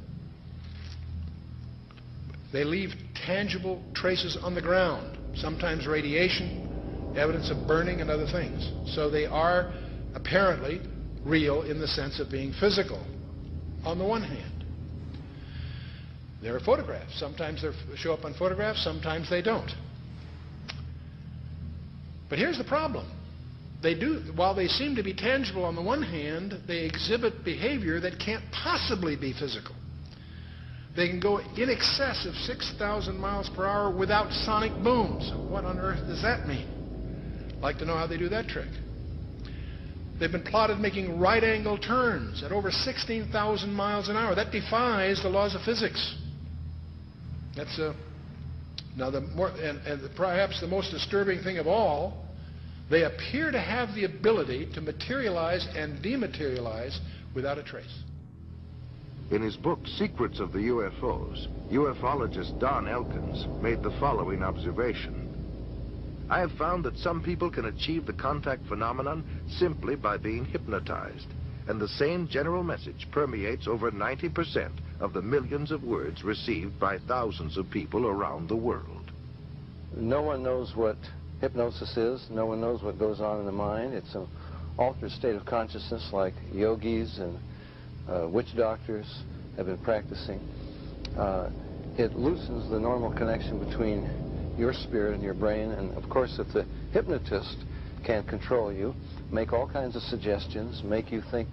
[SPEAKER 18] They leave tangible traces on the ground, sometimes radiation, evidence of burning, and other things. So they are apparently real in the sense of being physical, on the one hand. There are photographs. Sometimes they show up on photographs, sometimes they don't. But here's the problem. While they seem to be tangible on the one hand, they exhibit behavior that can't possibly be physical. They can go in excess of 6,000 miles per hour without sonic booms. What on earth does that mean? I'd like to know how they do that trick. They've been plotted making right-angle turns at over 16,000 miles an hour. That defies the laws of physics. That's now perhaps the most disturbing thing of all. They appear to have the ability to materialize and dematerialize without a trace.
[SPEAKER 6] In his book, Secrets of the UFOs, ufologist Don Elkins made the following observation. I have found that some people can achieve the contact phenomenon simply by being hypnotized, and the same general message permeates over 90% of the millions of words received by thousands of people around the world.
[SPEAKER 9] No one knows what hypnosis is. No one knows what goes on in the mind. It's an altered state of consciousness like yogis and witch doctors have been practicing. It loosens the normal connection between your spirit and your brain, and of course if the hypnotist can control you, make all kinds of suggestions, make you think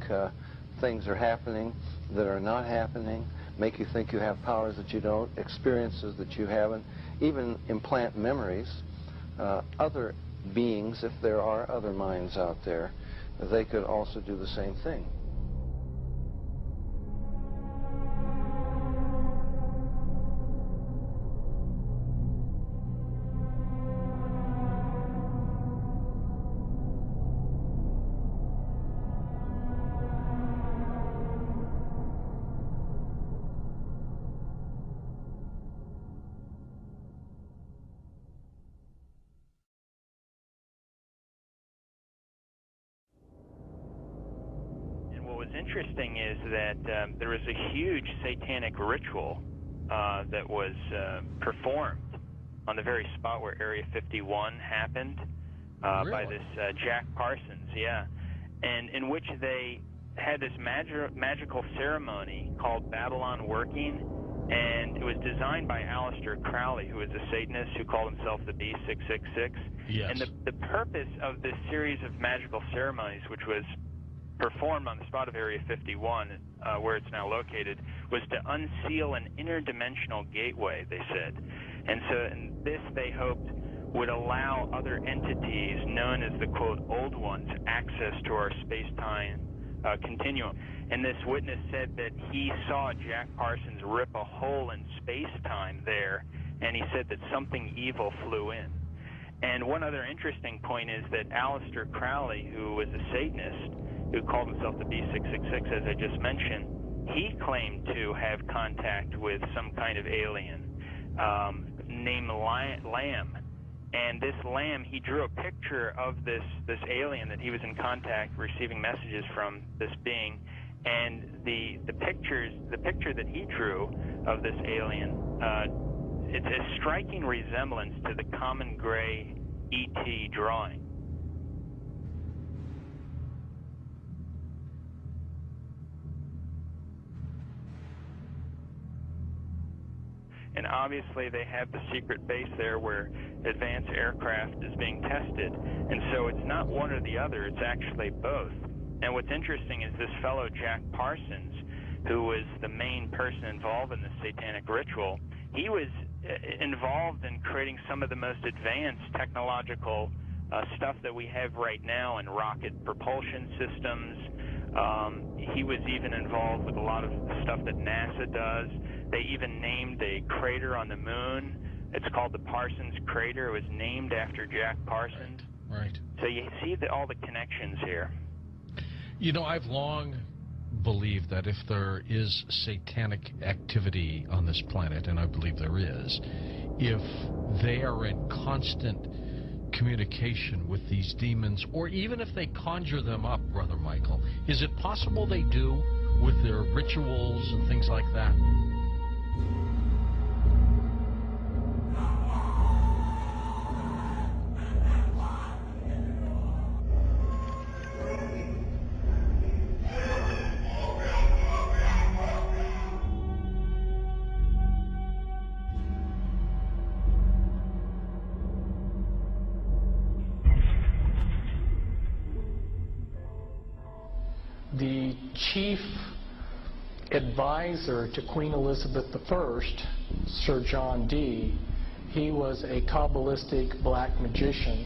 [SPEAKER 9] things are happening that are not happening, make you think you have powers that you don't, experiences that you haven't, even implant memories. Other beings, if there are other minds out there, they could also do the same thing.
[SPEAKER 5] Interesting is that there was a huge satanic ritual that was performed on the very spot where Area 51 happened by this Jack Parsons, and in which they had this magical ceremony called Babylon Working, and it was designed by Aleister Crowley, who was a Satanist who called himself the B666.
[SPEAKER 1] Yes.
[SPEAKER 5] And the purpose of this series of magical ceremonies, which was performed on the spot of Area 51, where it's now located, was to unseal an interdimensional gateway, they said. And so this, they hoped, would allow other entities known as the, quote, old ones, access to our space-time continuum. And this witness said that he saw Jack Parsons rip a hole in space-time there, and he said that something evil flew in. And one other interesting point is that Aleister Crowley, who was a Satanist, who called himself the B666, as I just mentioned, he claimed to have contact with some kind of alien named Lamb. And this Lamb, he drew a picture of this alien that he was in contact, receiving messages from this being. And the picture that he drew of this alien, it's a striking resemblance to the common gray ET drawing. And obviously they have the secret base there where advanced aircraft is being tested. And so it's not one or the other, it's actually both. And what's interesting is this fellow Jack Parsons, who was the main person involved in this satanic ritual, he was involved in creating some of the most advanced technological stuff that we have right now in rocket propulsion systems. He was even involved with a lot of stuff that NASA does. They even named a crater on the moon. It's called the Parsons Crater. It was named after Jack Parsons.
[SPEAKER 1] Right.
[SPEAKER 5] So you see all the connections here.
[SPEAKER 1] You know, I've long believed that if there is satanic activity on this planet, and I believe there is, if they are in constant communication with these demons, or even if they conjure them up, Brother Michael, is it possible they do with their rituals and things like that?
[SPEAKER 10] The chief advisor to Queen Elizabeth I, Sir John Dee, he was a Kabbalistic black magician.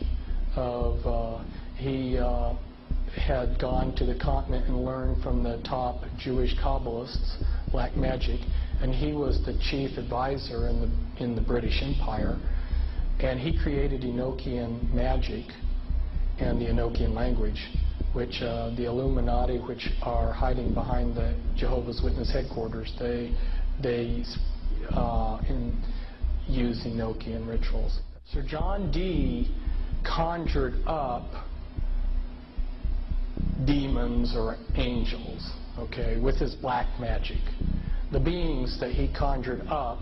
[SPEAKER 10] He had gone to the continent and learned from the top Jewish Kabbalists black magic, and he was the chief advisor in the British Empire. And he created Enochian magic and the Enochian language, which the Illuminati, which are hiding behind the Jehovah's Witness headquarters, they use Enochian rituals. Sir John Dee conjured up demons or angels, okay, with his black magic. The beings that he conjured up,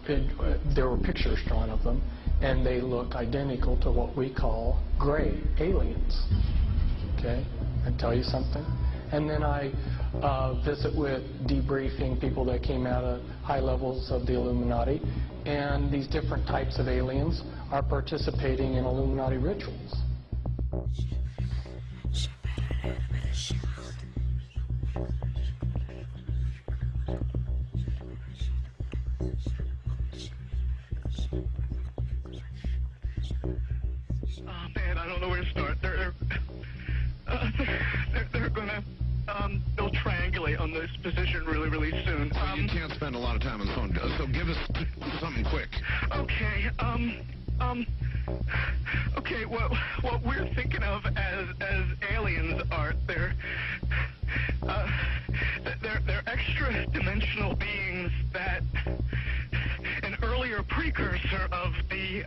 [SPEAKER 10] there were pictures drawn of them, and they look identical to what we call gray aliens. Okay, I tell you something. And then I visit with debriefing people that came out of high levels of the Illuminati, and these different types of aliens are participating in Illuminati rituals.
[SPEAKER 13] Oh man, I don't know where to start. They're gonna they'll triangulate on this position really soon.
[SPEAKER 14] You can't spend a lot of time on the phone, so give us something quick.
[SPEAKER 13] Okay, okay, what we're thinking of as aliens are they're extra dimensional beings that an earlier precursor of the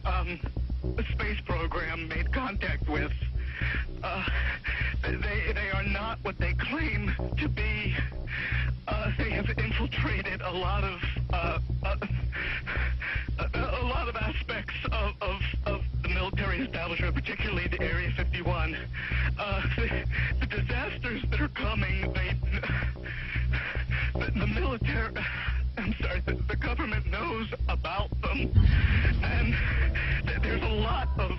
[SPEAKER 13] space program made contact with. They are not what they claim to be. They have infiltrated a lot of aspects of the military establishment, particularly the Area 51. The disasters that are coming, the military, I'm sorry, the government knows about them, and there's a lot of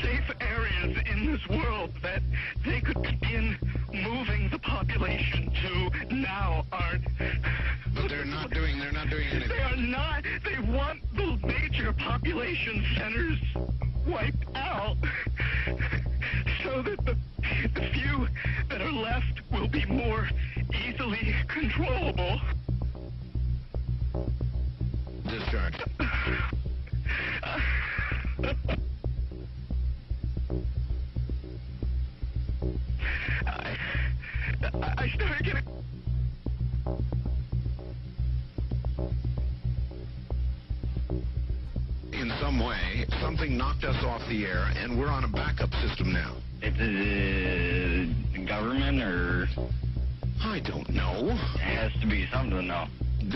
[SPEAKER 13] safe areas in this world that they could begin moving the population to now aren't.
[SPEAKER 14] But they're not doing anything.
[SPEAKER 13] They are not. They want the major population centers wiped out so that the few that are left will be more easily controllable.
[SPEAKER 14] Discharge.
[SPEAKER 13] I started getting...
[SPEAKER 14] In some way, something knocked us off the air, and we're on a backup system now.
[SPEAKER 19] Is it government or...
[SPEAKER 14] I don't know.
[SPEAKER 19] It has to be something, though.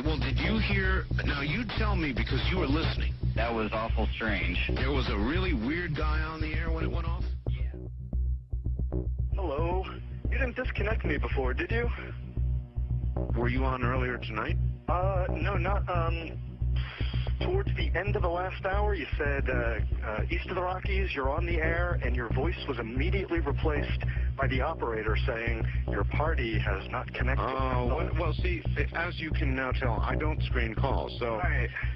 [SPEAKER 14] Well, did you hear... Now, you tell me because you were listening.
[SPEAKER 19] That was awful strange.
[SPEAKER 14] There was a really weird guy on the air when it went off?
[SPEAKER 13] Yeah. Hello? You didn't disconnect me before, did you?
[SPEAKER 14] Were you on earlier tonight?
[SPEAKER 13] No, not,
[SPEAKER 3] towards the end of the last hour, you said east of the Rockies, you're on the air, and your voice was immediately replaced by the operator saying your party has not connected.
[SPEAKER 14] Oh, well, see, as you can now tell, I don't screen calls. So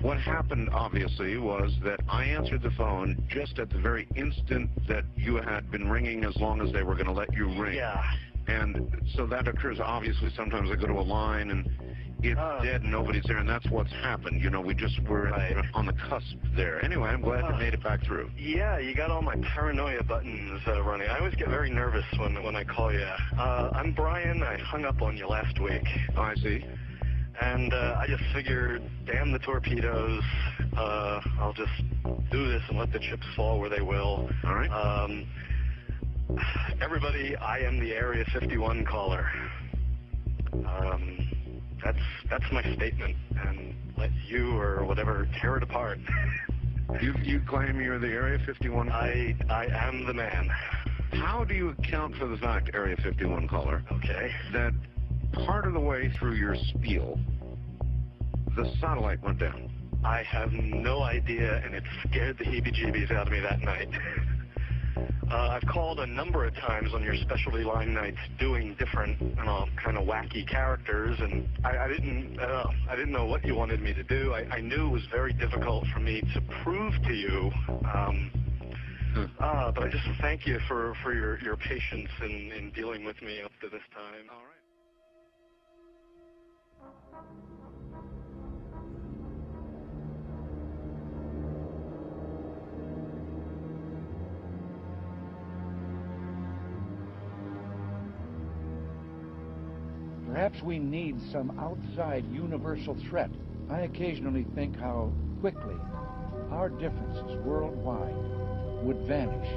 [SPEAKER 14] what happened, obviously, was that I answered the phone just at the very instant that you had been ringing, as long as they were going to let you ring.
[SPEAKER 3] Yeah.
[SPEAKER 14] And so that occurs, obviously. Sometimes I go to a line and it's dead and nobody's there, and that's what's happened. You know, we just were on the cusp there. Anyway, I'm glad you made it back through.
[SPEAKER 3] Yeah, you got all my paranoia buttons running. I always get very nervous when I call you. I'm Brian. I hung up on you last week.
[SPEAKER 14] Oh, I see.
[SPEAKER 3] And I just figured, damn the torpedoes. I'll just do this and let the chips fall where they will.
[SPEAKER 14] All right.
[SPEAKER 3] Everybody, I am the Area 51 caller. That's my statement, and let you or whatever tear it apart.
[SPEAKER 14] You claim you're the Area 51 caller?
[SPEAKER 3] I am the man.
[SPEAKER 14] How do you account for the fact, Area 51 caller, that part of the way through your spiel, the satellite went down?
[SPEAKER 3] I have no idea, and it scared the heebie-jeebies out of me that night. I've called a number of times on your specialty line nights doing different, kind of wacky characters, and I didn't know what you wanted me to do. I knew it was very difficult for me to prove to you, but I just thank you for your patience in dealing with me up to this time.
[SPEAKER 14] All right.
[SPEAKER 11] Perhaps we need some outside universal threat. I occasionally think how quickly our differences worldwide would vanish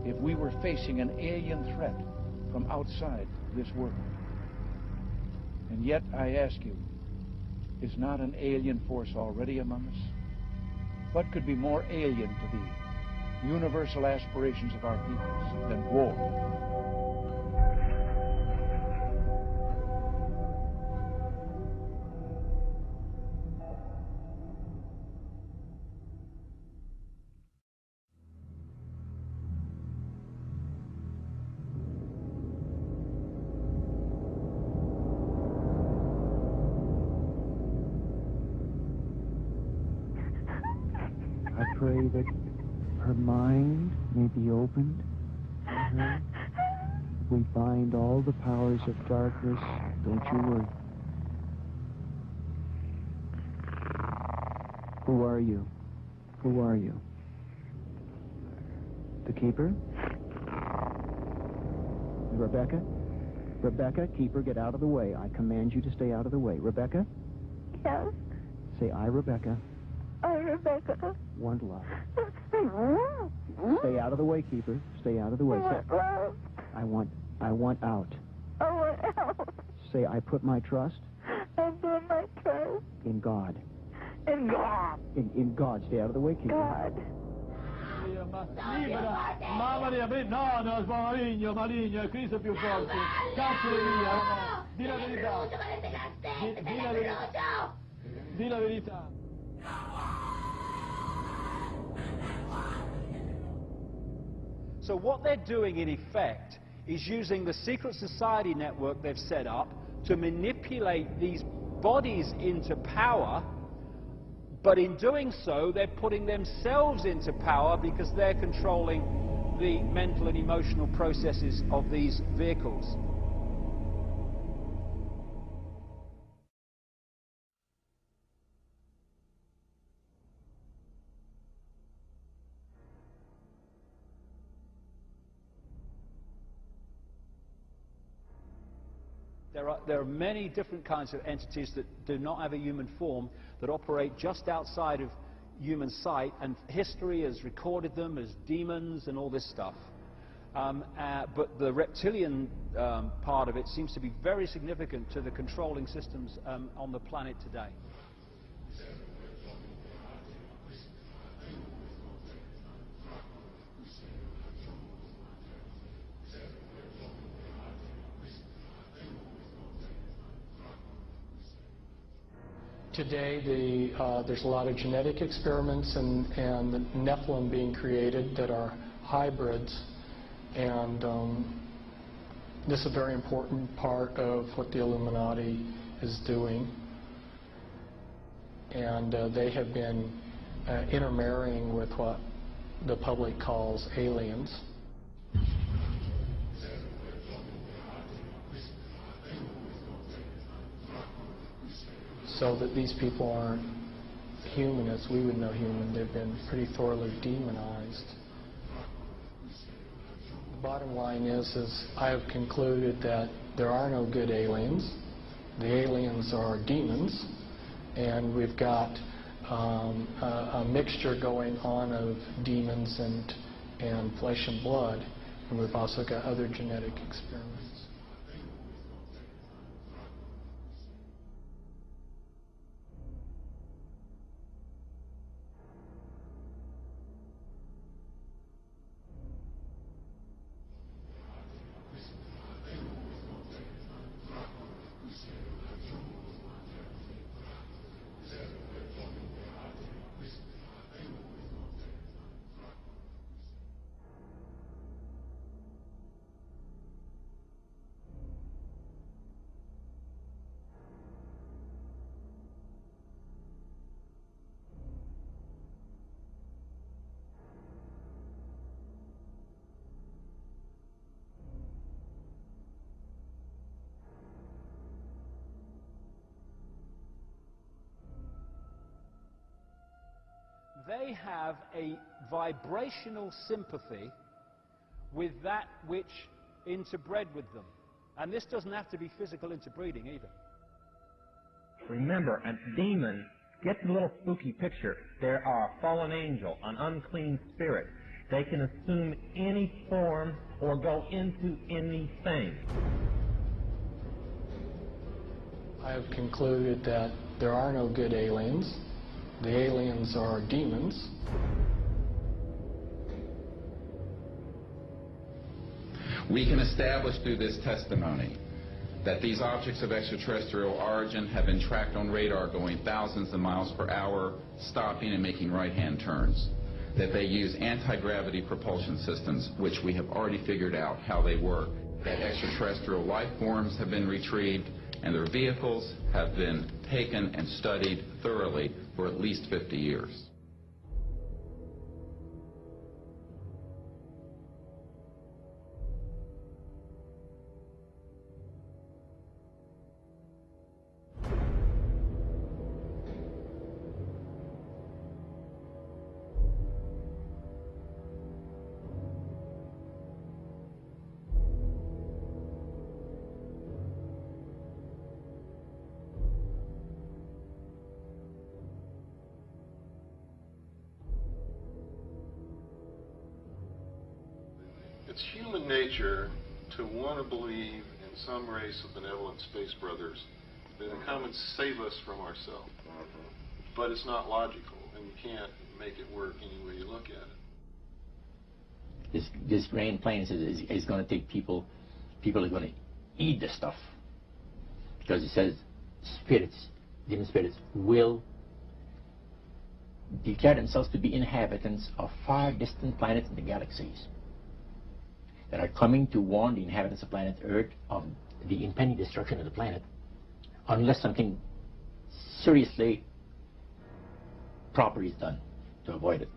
[SPEAKER 11] if we were facing an alien threat from outside this world. And yet, I ask you, is not an alien force already among us? What could be more alien to the universal aspirations of our peoples than war?
[SPEAKER 12] I pray that her mind may be opened to her. We bind all the powers of darkness. Don't you worry. Who are you? Who are you? The Keeper? Rebecca? Rebecca, Keeper, get out of the way. I command you to stay out of the way. Rebecca?
[SPEAKER 16] Yes?
[SPEAKER 12] Say, I, Rebecca,
[SPEAKER 16] I, Rebecca.
[SPEAKER 12] want love. Stay out of the way, Keeper. Stay out of the way.
[SPEAKER 16] I want love.
[SPEAKER 12] I want out.
[SPEAKER 16] I want out.
[SPEAKER 12] Say, I put my trust
[SPEAKER 16] I put my trust
[SPEAKER 12] in God.
[SPEAKER 16] in God.
[SPEAKER 12] In God. Stay out of the way, Keeper.
[SPEAKER 16] God.
[SPEAKER 25] Libera, mamma mia, no, no, maligno, maligno, è Cristo più forte. Caccialo via, di la verità. Di la verità.
[SPEAKER 26] So what they're doing, in effect, is using the secret society network they've set up to manipulate these bodies into power, but in doing so, they're putting themselves into power because they're controlling the mental and emotional processes of these vehicles. There are many different kinds of entities that do not have a human form, that operate just outside of human sight, and history has recorded them as demons and all this stuff. But the reptilian part of it seems to be very significant to the controlling systems on the planet today.
[SPEAKER 10] Today, there's a lot of genetic experiments and the Nephilim being created that are hybrids, and this is a very important part of what the Illuminati is doing. And they have been intermarrying with what the public calls aliens. So that these people aren't human as we would know human. They've been pretty thoroughly demonized. The bottom line is I have concluded that there are no good aliens. The aliens are demons, and we've got a mixture going on of demons and flesh and blood, and we've also got other genetic experiments.
[SPEAKER 26] They have a vibrational sympathy with that which interbred with them. And this doesn't have to be physical interbreeding either.
[SPEAKER 2] Remember, a demon, get the little spooky picture. They are a fallen angel, an unclean spirit. They can assume any form or go into anything.
[SPEAKER 10] I have concluded that there are no good aliens. The aliens are demons.
[SPEAKER 4] We can establish through this testimony that these objects of extraterrestrial origin have been tracked on radar going thousands of miles per hour, stopping and making right-hand turns. That they use anti-gravity propulsion systems, which we have already figured out how they work. That extraterrestrial life forms have been retrieved, and their vehicles have been taken and studied thoroughly for at least 50 years.
[SPEAKER 15] It's human nature to want to believe in some race of benevolent space brothers that will come and save us from ourselves. But it's not logical, and you can't make it work any way you look at it.
[SPEAKER 17] This grand plan is going to take people are going to eat the stuff. Because it says spirits, demon spirits, will declare themselves to be inhabitants of far distant planets in the galaxies that are coming to warn the inhabitants of planet Earth of the impending destruction of the planet unless something seriously proper is done to avoid it.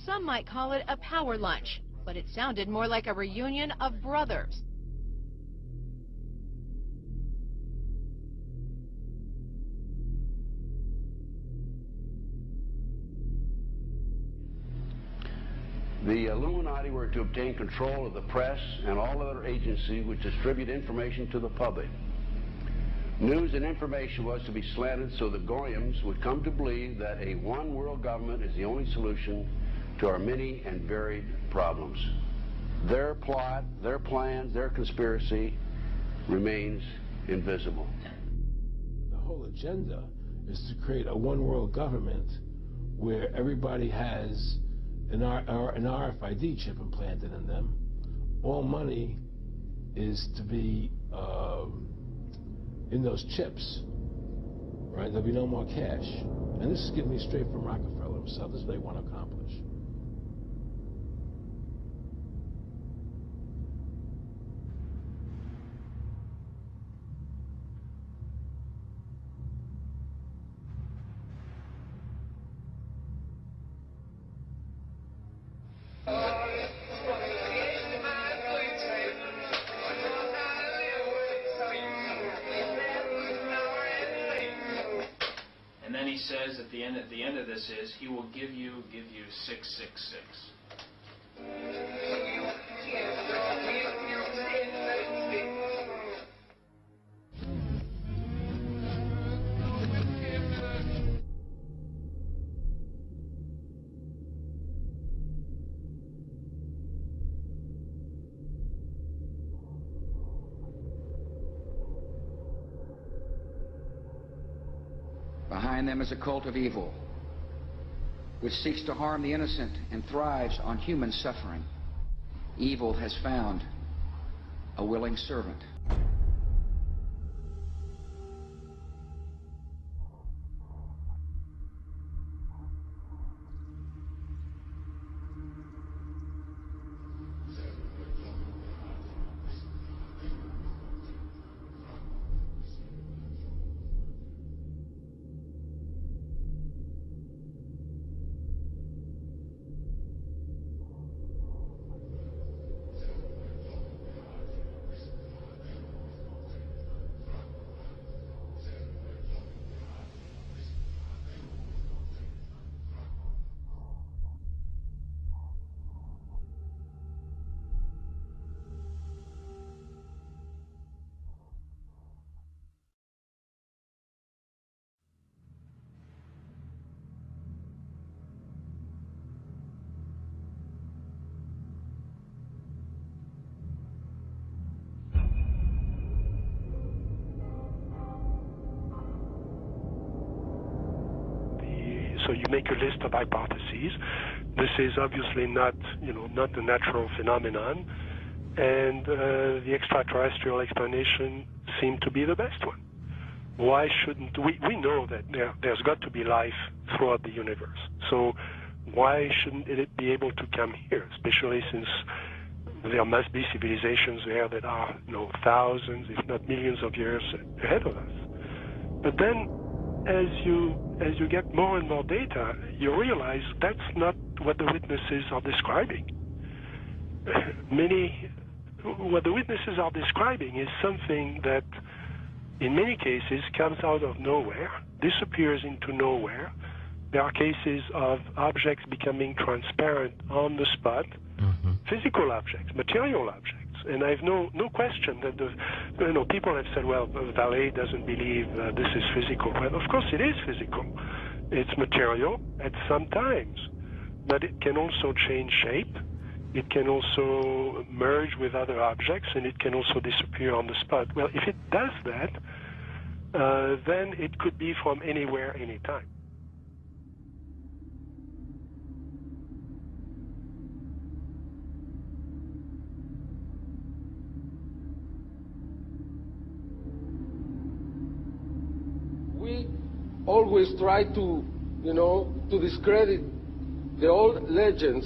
[SPEAKER 8] Some might call it a power lunch, but it sounded more like a reunion of brothers.
[SPEAKER 20] The Illuminati were to obtain control of the press and all other agencies which distribute information to the public. News and information was to be slanted so that Goyams would come to believe that a one world government is the only solution to our many and varied problems. Their plot, their plans, their conspiracy remains invisible.
[SPEAKER 21] The whole agenda is to create a one world government where everybody has an RFID chip implanted in them. All money is to be in those chips, right? There'll be no more cash. And this is getting me straight from Rockefeller himself. This is what they want to accomplish.
[SPEAKER 22] And then he says at the end of this is he will give you 666.
[SPEAKER 23] Behind them is a cult of evil, which seeks to harm the innocent and thrives on human suffering. Evil has found a willing servant.
[SPEAKER 24] So you make a list of hypotheses. This is obviously not, not a natural phenomenon, and the extraterrestrial explanation seemed to be the best one. Why shouldn't we know that there's got to be life throughout the universe? So why shouldn't it be able to come here, especially since there must be civilizations there that are, thousands, if not millions of years ahead of us? But then, as you get more and more data, you realize that's not what the witnesses are describing. What the witnesses are describing is something that, in many cases, comes out of nowhere, disappears into nowhere. There are cases of objects becoming transparent on the spot, physical objects, material objects. And I have no question that people have said, well, Vallée doesn't believe this is physical. Well, of course it is physical. It's material at some times, but it can also change shape. It can also merge with other objects, and it can also disappear on the spot. Well, if it does that, then it could be from anywhere, anytime.
[SPEAKER 21] We always try to, to discredit the old legends,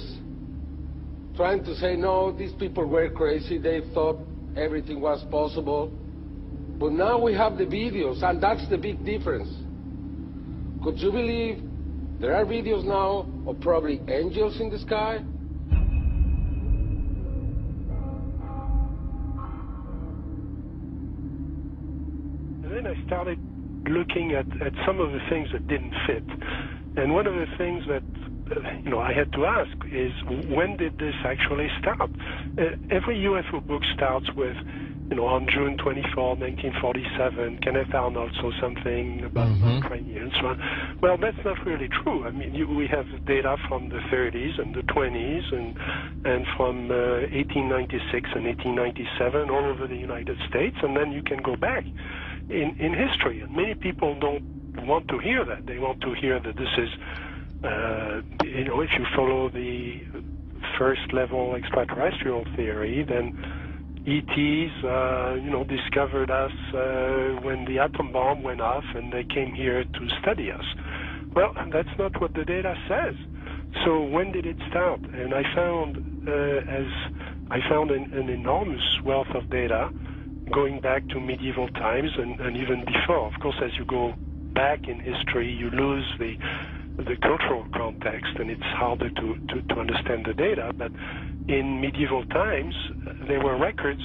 [SPEAKER 21] trying to say, no, these people were crazy, they thought everything was possible. But now we have the videos, and that's the big difference. Could you believe There are videos now of probably angels in the sky.
[SPEAKER 24] And then I started looking at some of the things that didn't fit. And one of the things that I had to ask is, when did this actually start? Every UFO book starts with, on June 24, 1947, Kenneth Arnold saw something about cranium and so on. Well, that's not really true. I mean, we have data from the 30s and the 20s and from 1896 and 1897 all over the United States, and then you can go back in history. And many people don't want to hear that. They want to hear that this is, if you follow the first level extraterrestrial theory, then ETs, discovered us when the atom bomb went off and they came here to study us. Well, that's not what the data says. So when did it start? And I found an enormous wealth of data going back to medieval times and even before. Of course, as you go back in history, you lose the cultural context, and it's harder to understand the data. But in medieval times, there were records,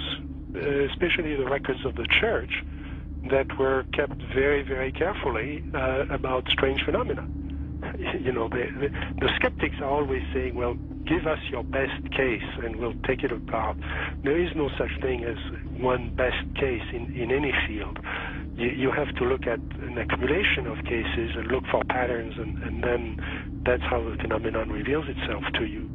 [SPEAKER 24] especially the records of the church, that were kept very, very carefully about strange phenomena. The skeptics are always saying, well, give us your best case and we'll take it apart. There is no such thing as one best case in any field. You have to look at an accumulation of cases and look for patterns, and then that's how the phenomenon reveals itself to you.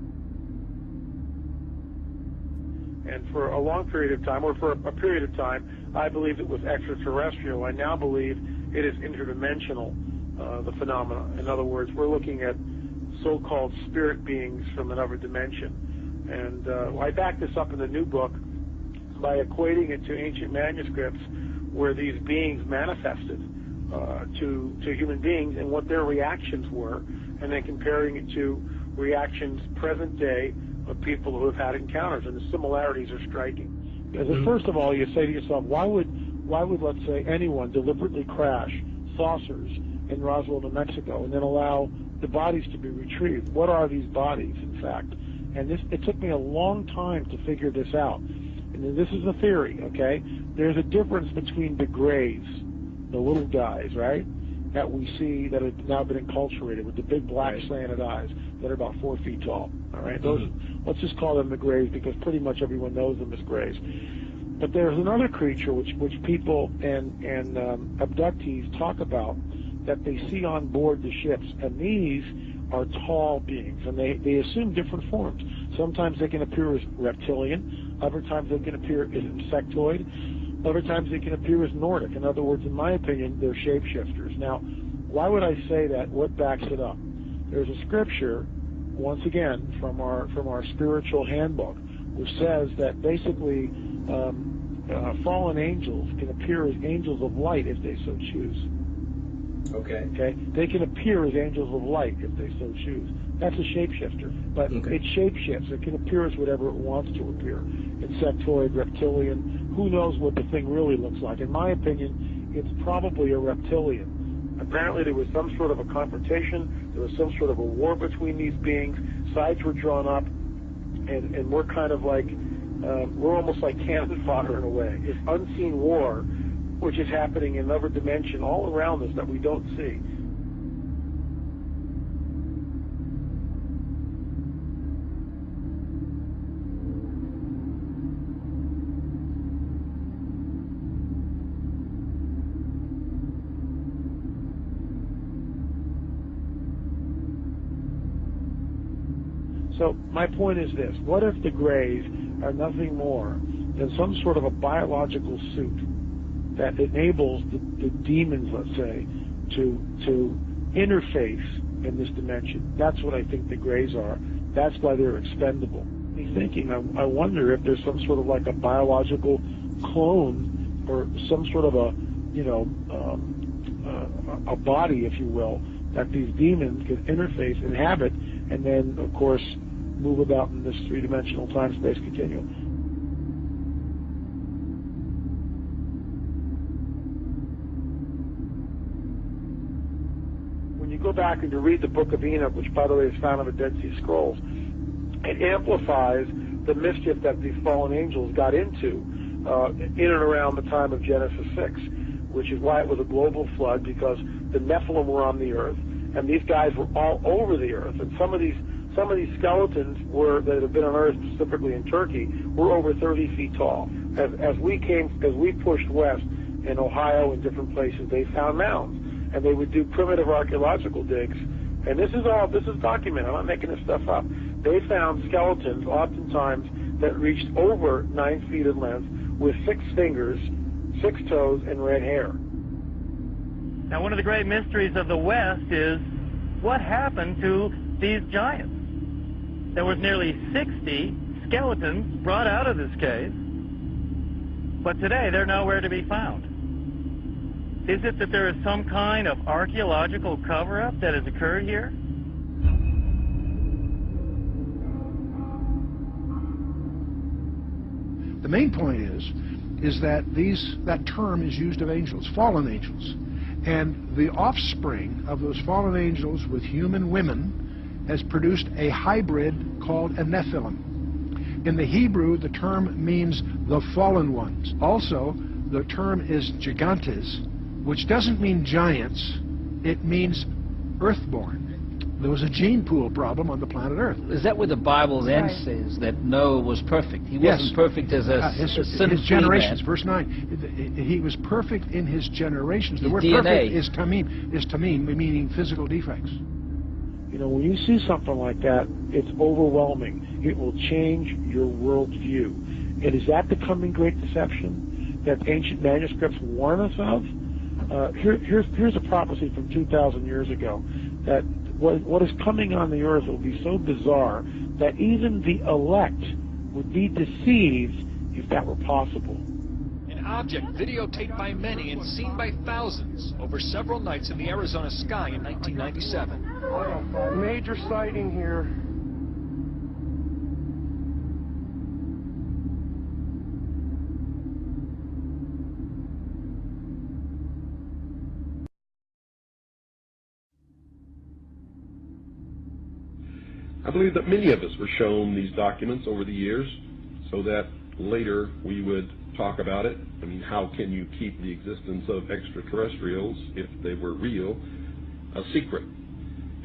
[SPEAKER 1] And for a long period of time, or for a period of time, I believed it was extraterrestrial. I now believe it is interdimensional, the phenomena. In other words, we're looking at so-called spirit beings from another dimension. And I back this up in the new book by equating it to ancient manuscripts where these beings manifested to human beings and what their reactions were, and then comparing it to reactions present day of people who have had encounters, and the similarities are striking.
[SPEAKER 25] Because first of all, you say to yourself, why would let's say anyone deliberately crash saucers in Roswell, New Mexico, and then allow the bodies to be retrieved? What are these bodies, in fact? And it took me a long time to figure this out. And this is a theory, okay? There's a difference between the grays, the little guys, right, that we see that have now been enculturated with the big black slanted eyes that are about 4 feet tall, all right? Those, let's just call them the grays because pretty much everyone knows them as grays. But there's another creature which people and abductees talk about that they see on board the ships, and these are tall beings, and they assume different forms. Sometimes they can appear as reptilian, other times they can appear as insectoid, other times they can appear as Nordic. In other words, in my opinion, they're shapeshifters. Now, why would I say that? What backs it up? There's a scripture, once again, from our spiritual handbook, which says that basically fallen angels can appear as angels of light if they so choose. Okay. They can appear as angels of light if they so choose. That's a shapeshifter, but it shapeshifts. It can appear as whatever it wants to appear. Insectoid, reptilian, who knows what the thing really looks like. In my opinion, it's probably a reptilian.
[SPEAKER 1] Apparently there was some sort of a confrontation, there was some sort of a war between these beings, sides were drawn up, and we're kind of like, we're almost like cannon fodder in a way. It's unseen war, which is happening in another dimension all around us that we don't see.
[SPEAKER 25] So my point is this: what if the grays are nothing more than some sort of a biological suit that enables the demons, let's say, to interface in this dimension? That's what I think the grays are. That's why they're expendable. Thinking, I wonder if there's some sort of like a biological clone or some sort of a body, if you will, that these demons can interface, inhabit, and then, of course, move about in this three-dimensional time-space continuum. go back and you read the Book of Enoch, which, by the way, is found in the Dead Sea Scrolls, it amplifies the mischief that these fallen angels got into in and around the time of Genesis 6, which is why it was a global flood, because the Nephilim were on the earth, and these guys were all over the earth. And some of these skeletons that have been unearthed, specifically in Turkey, were over 30 feet tall. As we pushed west in Ohio and different places, they found mounds, and they would do primitive archaeological digs. And this is documented. I'm not making this stuff up. They found skeletons, oftentimes, that reached over 9 feet in length, with 6 fingers, 6 toes, and red hair.
[SPEAKER 5] Now, one of the great mysteries of the West is what happened to these giants. There was nearly 60 skeletons brought out of this cave, but today they're nowhere to be found. Is it that there is some kind of archaeological cover-up that has occurred here?
[SPEAKER 6] The main point is that that term is used of angels, fallen angels. And the offspring of those fallen angels with human women has produced a hybrid called a Nephilim. In the Hebrew, the term means the fallen ones. Also, the term is gigantes, which doesn't mean giants, it means earthborn. There was a gene pool problem on the planet Earth.
[SPEAKER 7] Is that where the Bible then says that Noah was perfect? He wasn't perfect as his generations.
[SPEAKER 6] Man. Verse 9. He was perfect in his generations. The word perfect is tamim, meaning physical defects.
[SPEAKER 25] You know, when you see something like that, it's overwhelming. It will change your worldview. And is that the coming great deception that ancient manuscripts warn us of? Here's a prophecy from 2,000 years ago, that what is coming on the earth will be so bizarre that even the elect would be deceived if that were possible.
[SPEAKER 9] An object videotaped by many and seen by thousands over several nights in the Arizona sky in 1997.
[SPEAKER 25] Major sighting here.
[SPEAKER 18] I believe that many of us were shown these documents over the years so that later we would talk about it. I mean, how can you keep the existence of extraterrestrials, if they were real, a secret?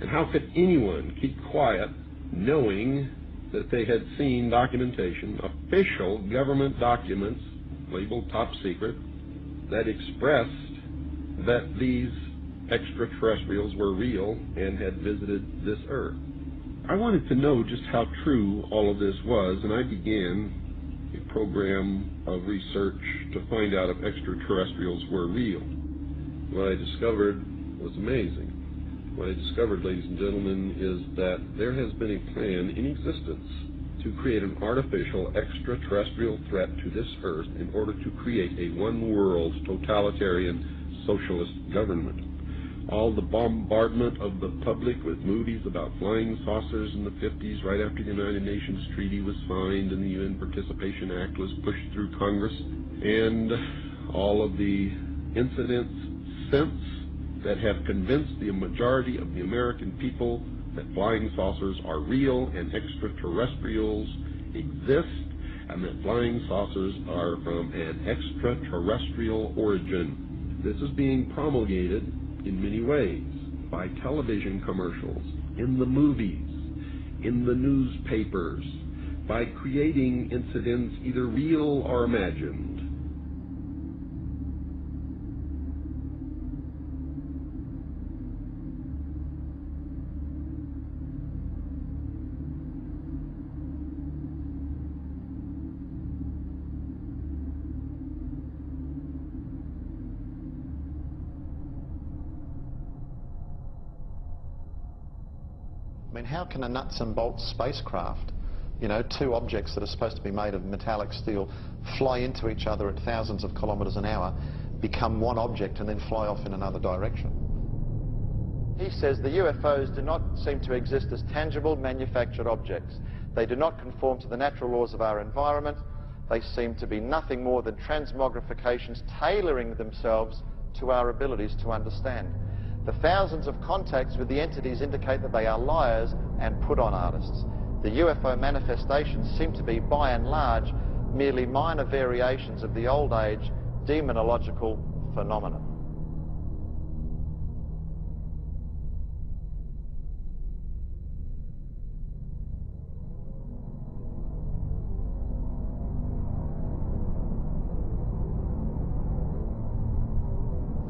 [SPEAKER 18] And how could anyone keep quiet knowing that they had seen documentation, official government documents labeled top secret, that expressed that these extraterrestrials were real and had visited this earth? I wanted to know just how true all of this was, and I began a program of research to find out if extraterrestrials were real. What I discovered was amazing. What I discovered, ladies and gentlemen, is that there has been a plan in existence to create an artificial extraterrestrial threat to this earth in order to create a one-world totalitarian socialist government. All the bombardment of the public with movies about flying saucers in the 50s, right after the United Nations Treaty was signed and the UN Participation Act was pushed through Congress, and all of the incidents since that have convinced the majority of the American people that flying saucers are real and extraterrestrials exist, and that flying saucers are from an extraterrestrial origin. This is being promulgated in many ways, by television commercials, in the movies, in the newspapers, by creating incidents either real or imagined.
[SPEAKER 19] I mean, how can a nuts and bolts spacecraft, you know, two objects that are supposed to be made of metallic steel, fly into each other at thousands of kilometers an hour, become one object and then fly off in another direction? He says the UFOs do not seem to exist as tangible manufactured objects. They do not conform to the natural laws of our environment. They seem to be nothing more than transmogrifications tailoring themselves to our abilities to understand. The thousands of contacts with the entities indicate that they are liars and put-on artists. The UFO manifestations seem to be, by and large, merely minor variations of the old-age demonological phenomenon.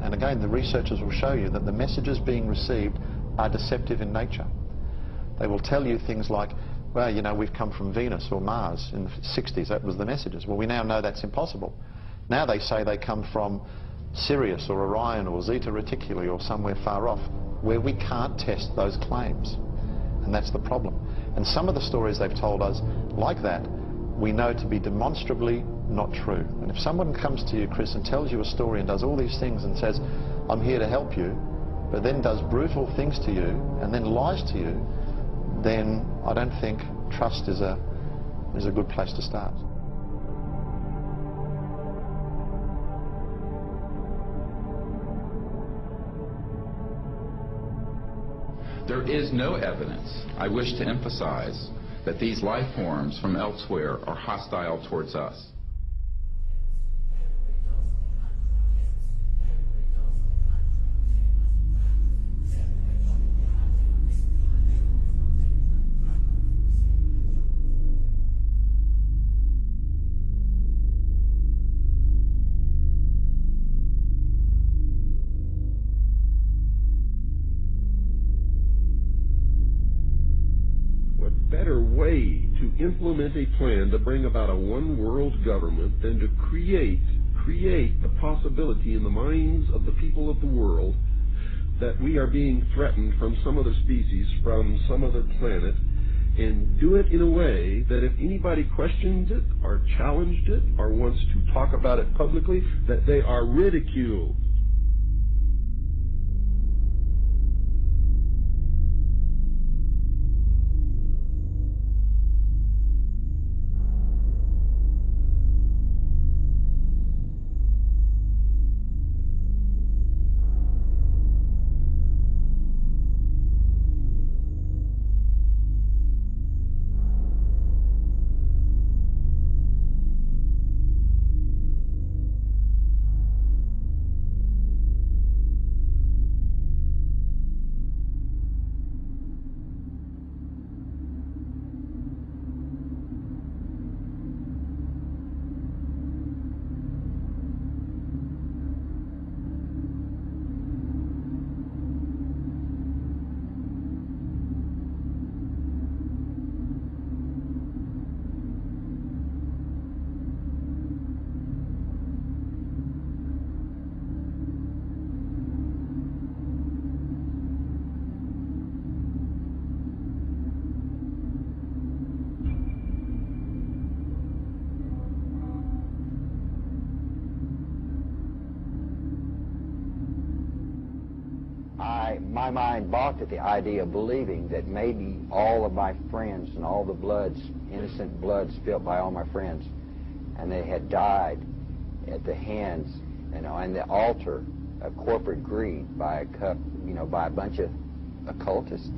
[SPEAKER 19] And again, the researchers will show you that the messages being received are deceptive in nature. They will tell you things like, well, you know, we've come from Venus or Mars. In the 60s, that was the messages. Well, we now know that's impossible. Now they say they come from Sirius or Orion or Zeta Reticuli or somewhere far off, where we can't test those claims. And that's the problem. And some of the stories they've told us, like that, we know to be demonstrably not true. And if someone comes to you, Chris, and tells you a story and does all these things and says, I'm here to help you, but then does brutal things to you and then lies to you, then I don't think trust is a good place to start.
[SPEAKER 4] There is no evidence, I wish to emphasize, that these life forms from elsewhere are hostile towards us.
[SPEAKER 18] Better way to implement a plan to bring about a one-world government than to create the possibility in the minds of the people of the world that we are being threatened from some other species, from some other planet, and do it in a way that if anybody questions it or challenged it or wants to talk about it publicly, that they are ridiculed.
[SPEAKER 3] My mind balked at the idea of believing that maybe all of my friends and all the bloods, innocent blood spilled by all my friends, and they had died at the hands, and the altar of corporate greed by a bunch of occultists.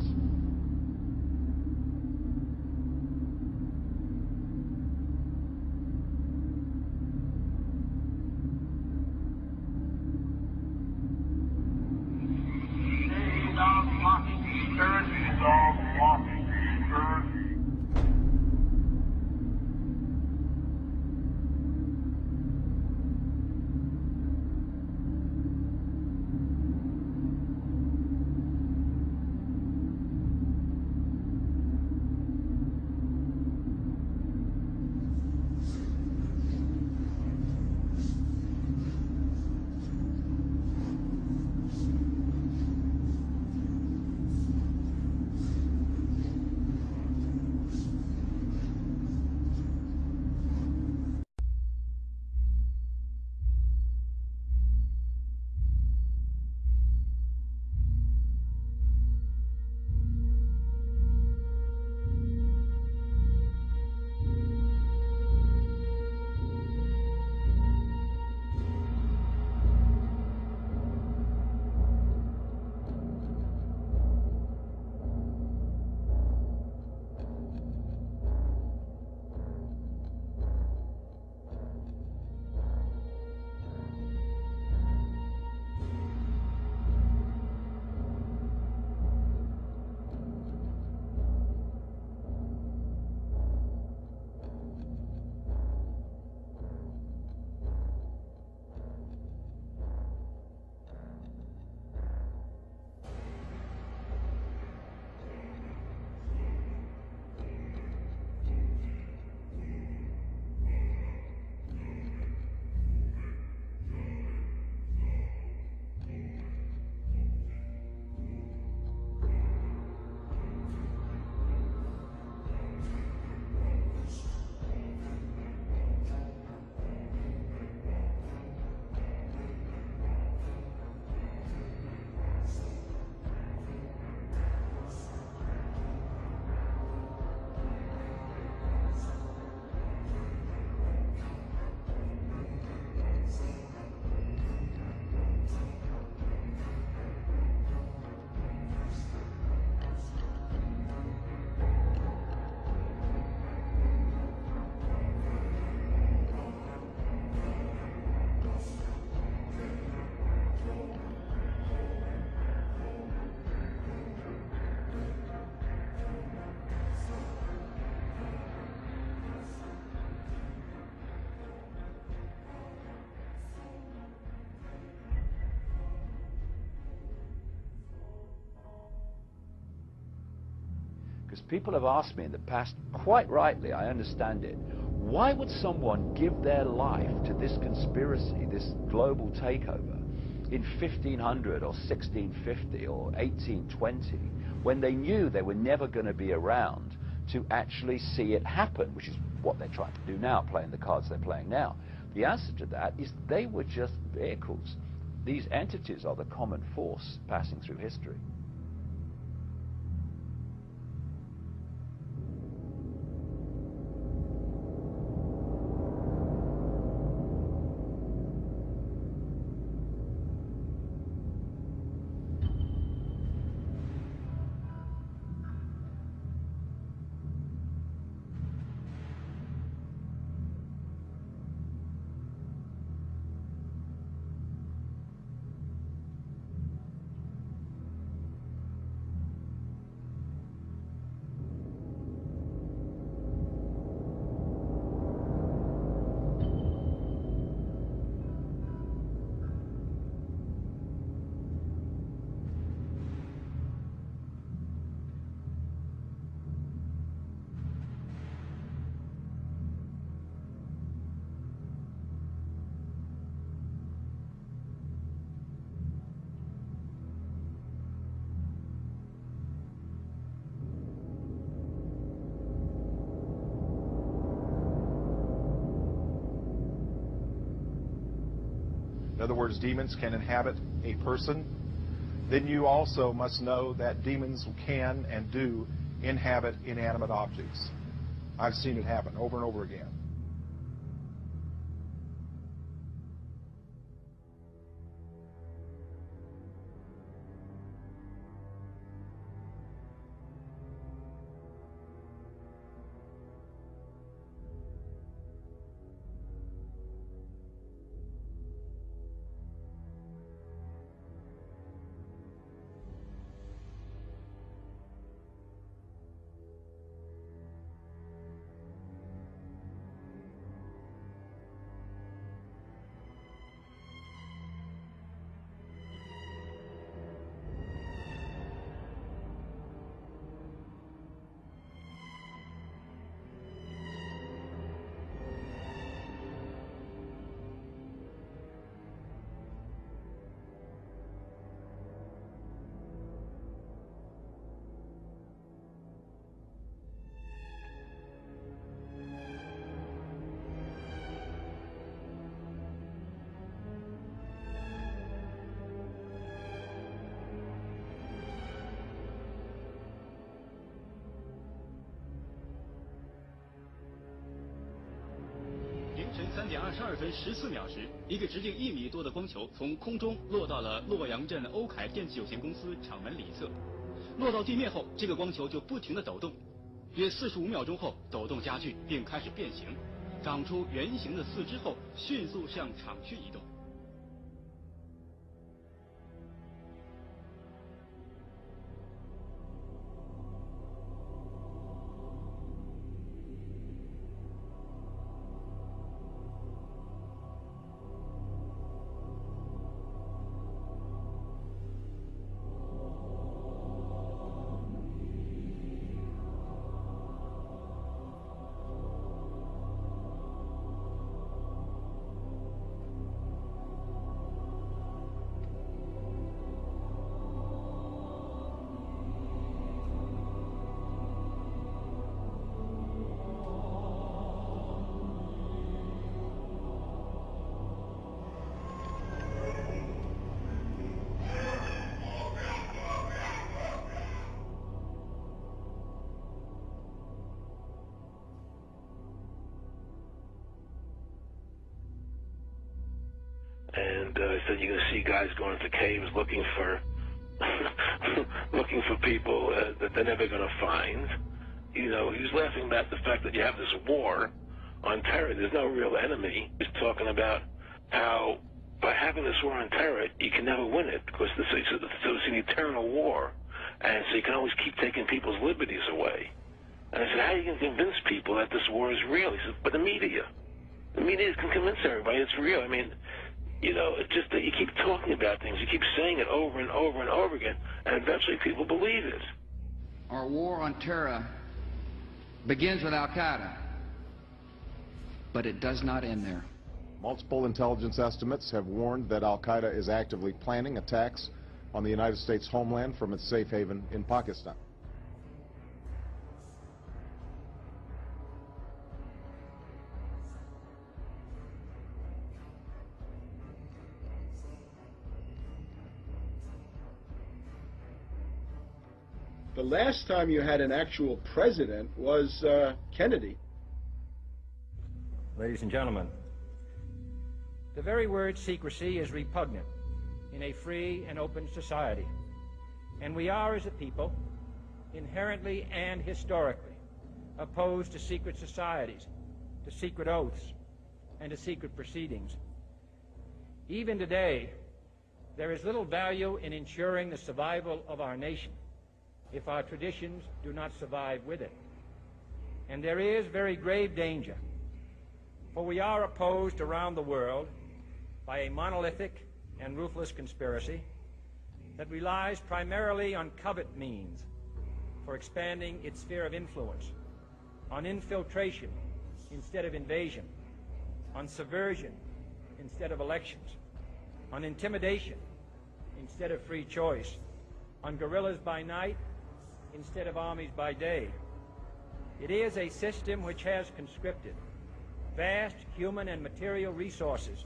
[SPEAKER 11] because people have asked me in the past, quite rightly, I understand it, why would someone give their life to this conspiracy, this global takeover, in 1500 or 1650 or 1820, when they knew they were never going to be around to actually see it happen, which is what they're trying to do now, playing the cards they're playing now? The answer to that is they were just vehicles. These entities are the common force passing through history.
[SPEAKER 12] in other words, demons can inhabit a person, then you also must know that demons can and do inhabit inanimate objects. I've seen it happen over and over again.3
[SPEAKER 13] 点22分14秒时，一个直径1米多的光球从空中落到了洛阳镇欧凯电器有限公司厂门里侧。落到地面后，这个光球就不停地抖动，约45秒钟后，抖动加剧并开始变形，长出圆形的四肢后，迅速向厂区移动。
[SPEAKER 14] And said you're going to see guys going into caves looking for looking for people that they're never going to find. You know, he was laughing about the fact that you have this war on terror. There's no real enemy. He's talking about how by having this war on terror, you can never win it because so it's an eternal war, and so you can always keep taking people's liberties away. And I said, how are you going to convince people that this war is real? He said, but the media can convince everybody it's real. I mean, you know, it's just that you keep talking about things, you keep saying it over and over and over again, and eventually people believe it.
[SPEAKER 23] our war on terror begins with Al-Qaeda, but it does not end there.
[SPEAKER 12] Multiple intelligence estimates have warned that Al-Qaeda is actively planning attacks on the United States homeland from its safe haven in Pakistan.
[SPEAKER 2] The last time you had an actual president was Kennedy.
[SPEAKER 10] Ladies and gentlemen, the very word secrecy is repugnant in a free and open society. And we are, as a people, inherently and historically opposed to secret societies, to secret oaths, and to secret proceedings. Even today, there is little value in ensuring the survival of our nation if our traditions do not survive with it. And there is very grave danger, for we are opposed around the world by a monolithic and ruthless conspiracy that relies primarily on covert means for expanding its sphere of influence, on infiltration instead of invasion, on subversion instead of elections, on intimidation instead of free choice, on guerrillas by night instead of armies by day. It is a system which has conscripted vast human and material resources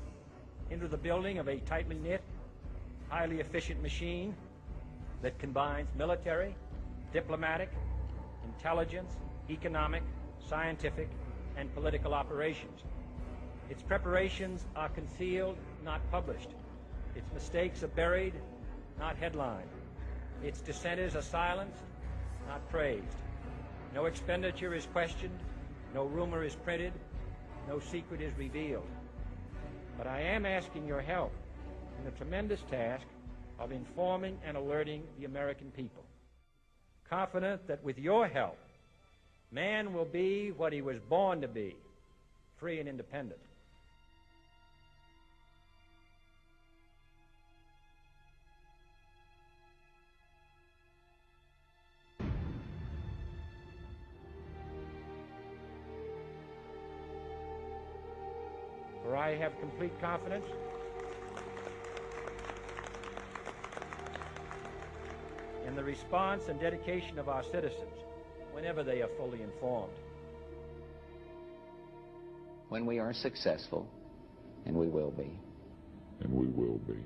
[SPEAKER 10] into the building of a tightly knit, highly efficient machine that combines military, diplomatic, intelligence, economic, scientific, and political operations. Its preparations are concealed, not published. Its mistakes are buried, not headlined. Its dissenters are silenced, not praised. No expenditure is questioned, no rumor is printed, no secret is revealed. But I am asking your help in the tremendous task of informing and alerting the American people, confident that with your help, man will be what he was born to be, free and independent. For I have complete confidence in the response and dedication of our citizens whenever they are fully informed.
[SPEAKER 3] When we are successful, and we will be.
[SPEAKER 15] And we will be.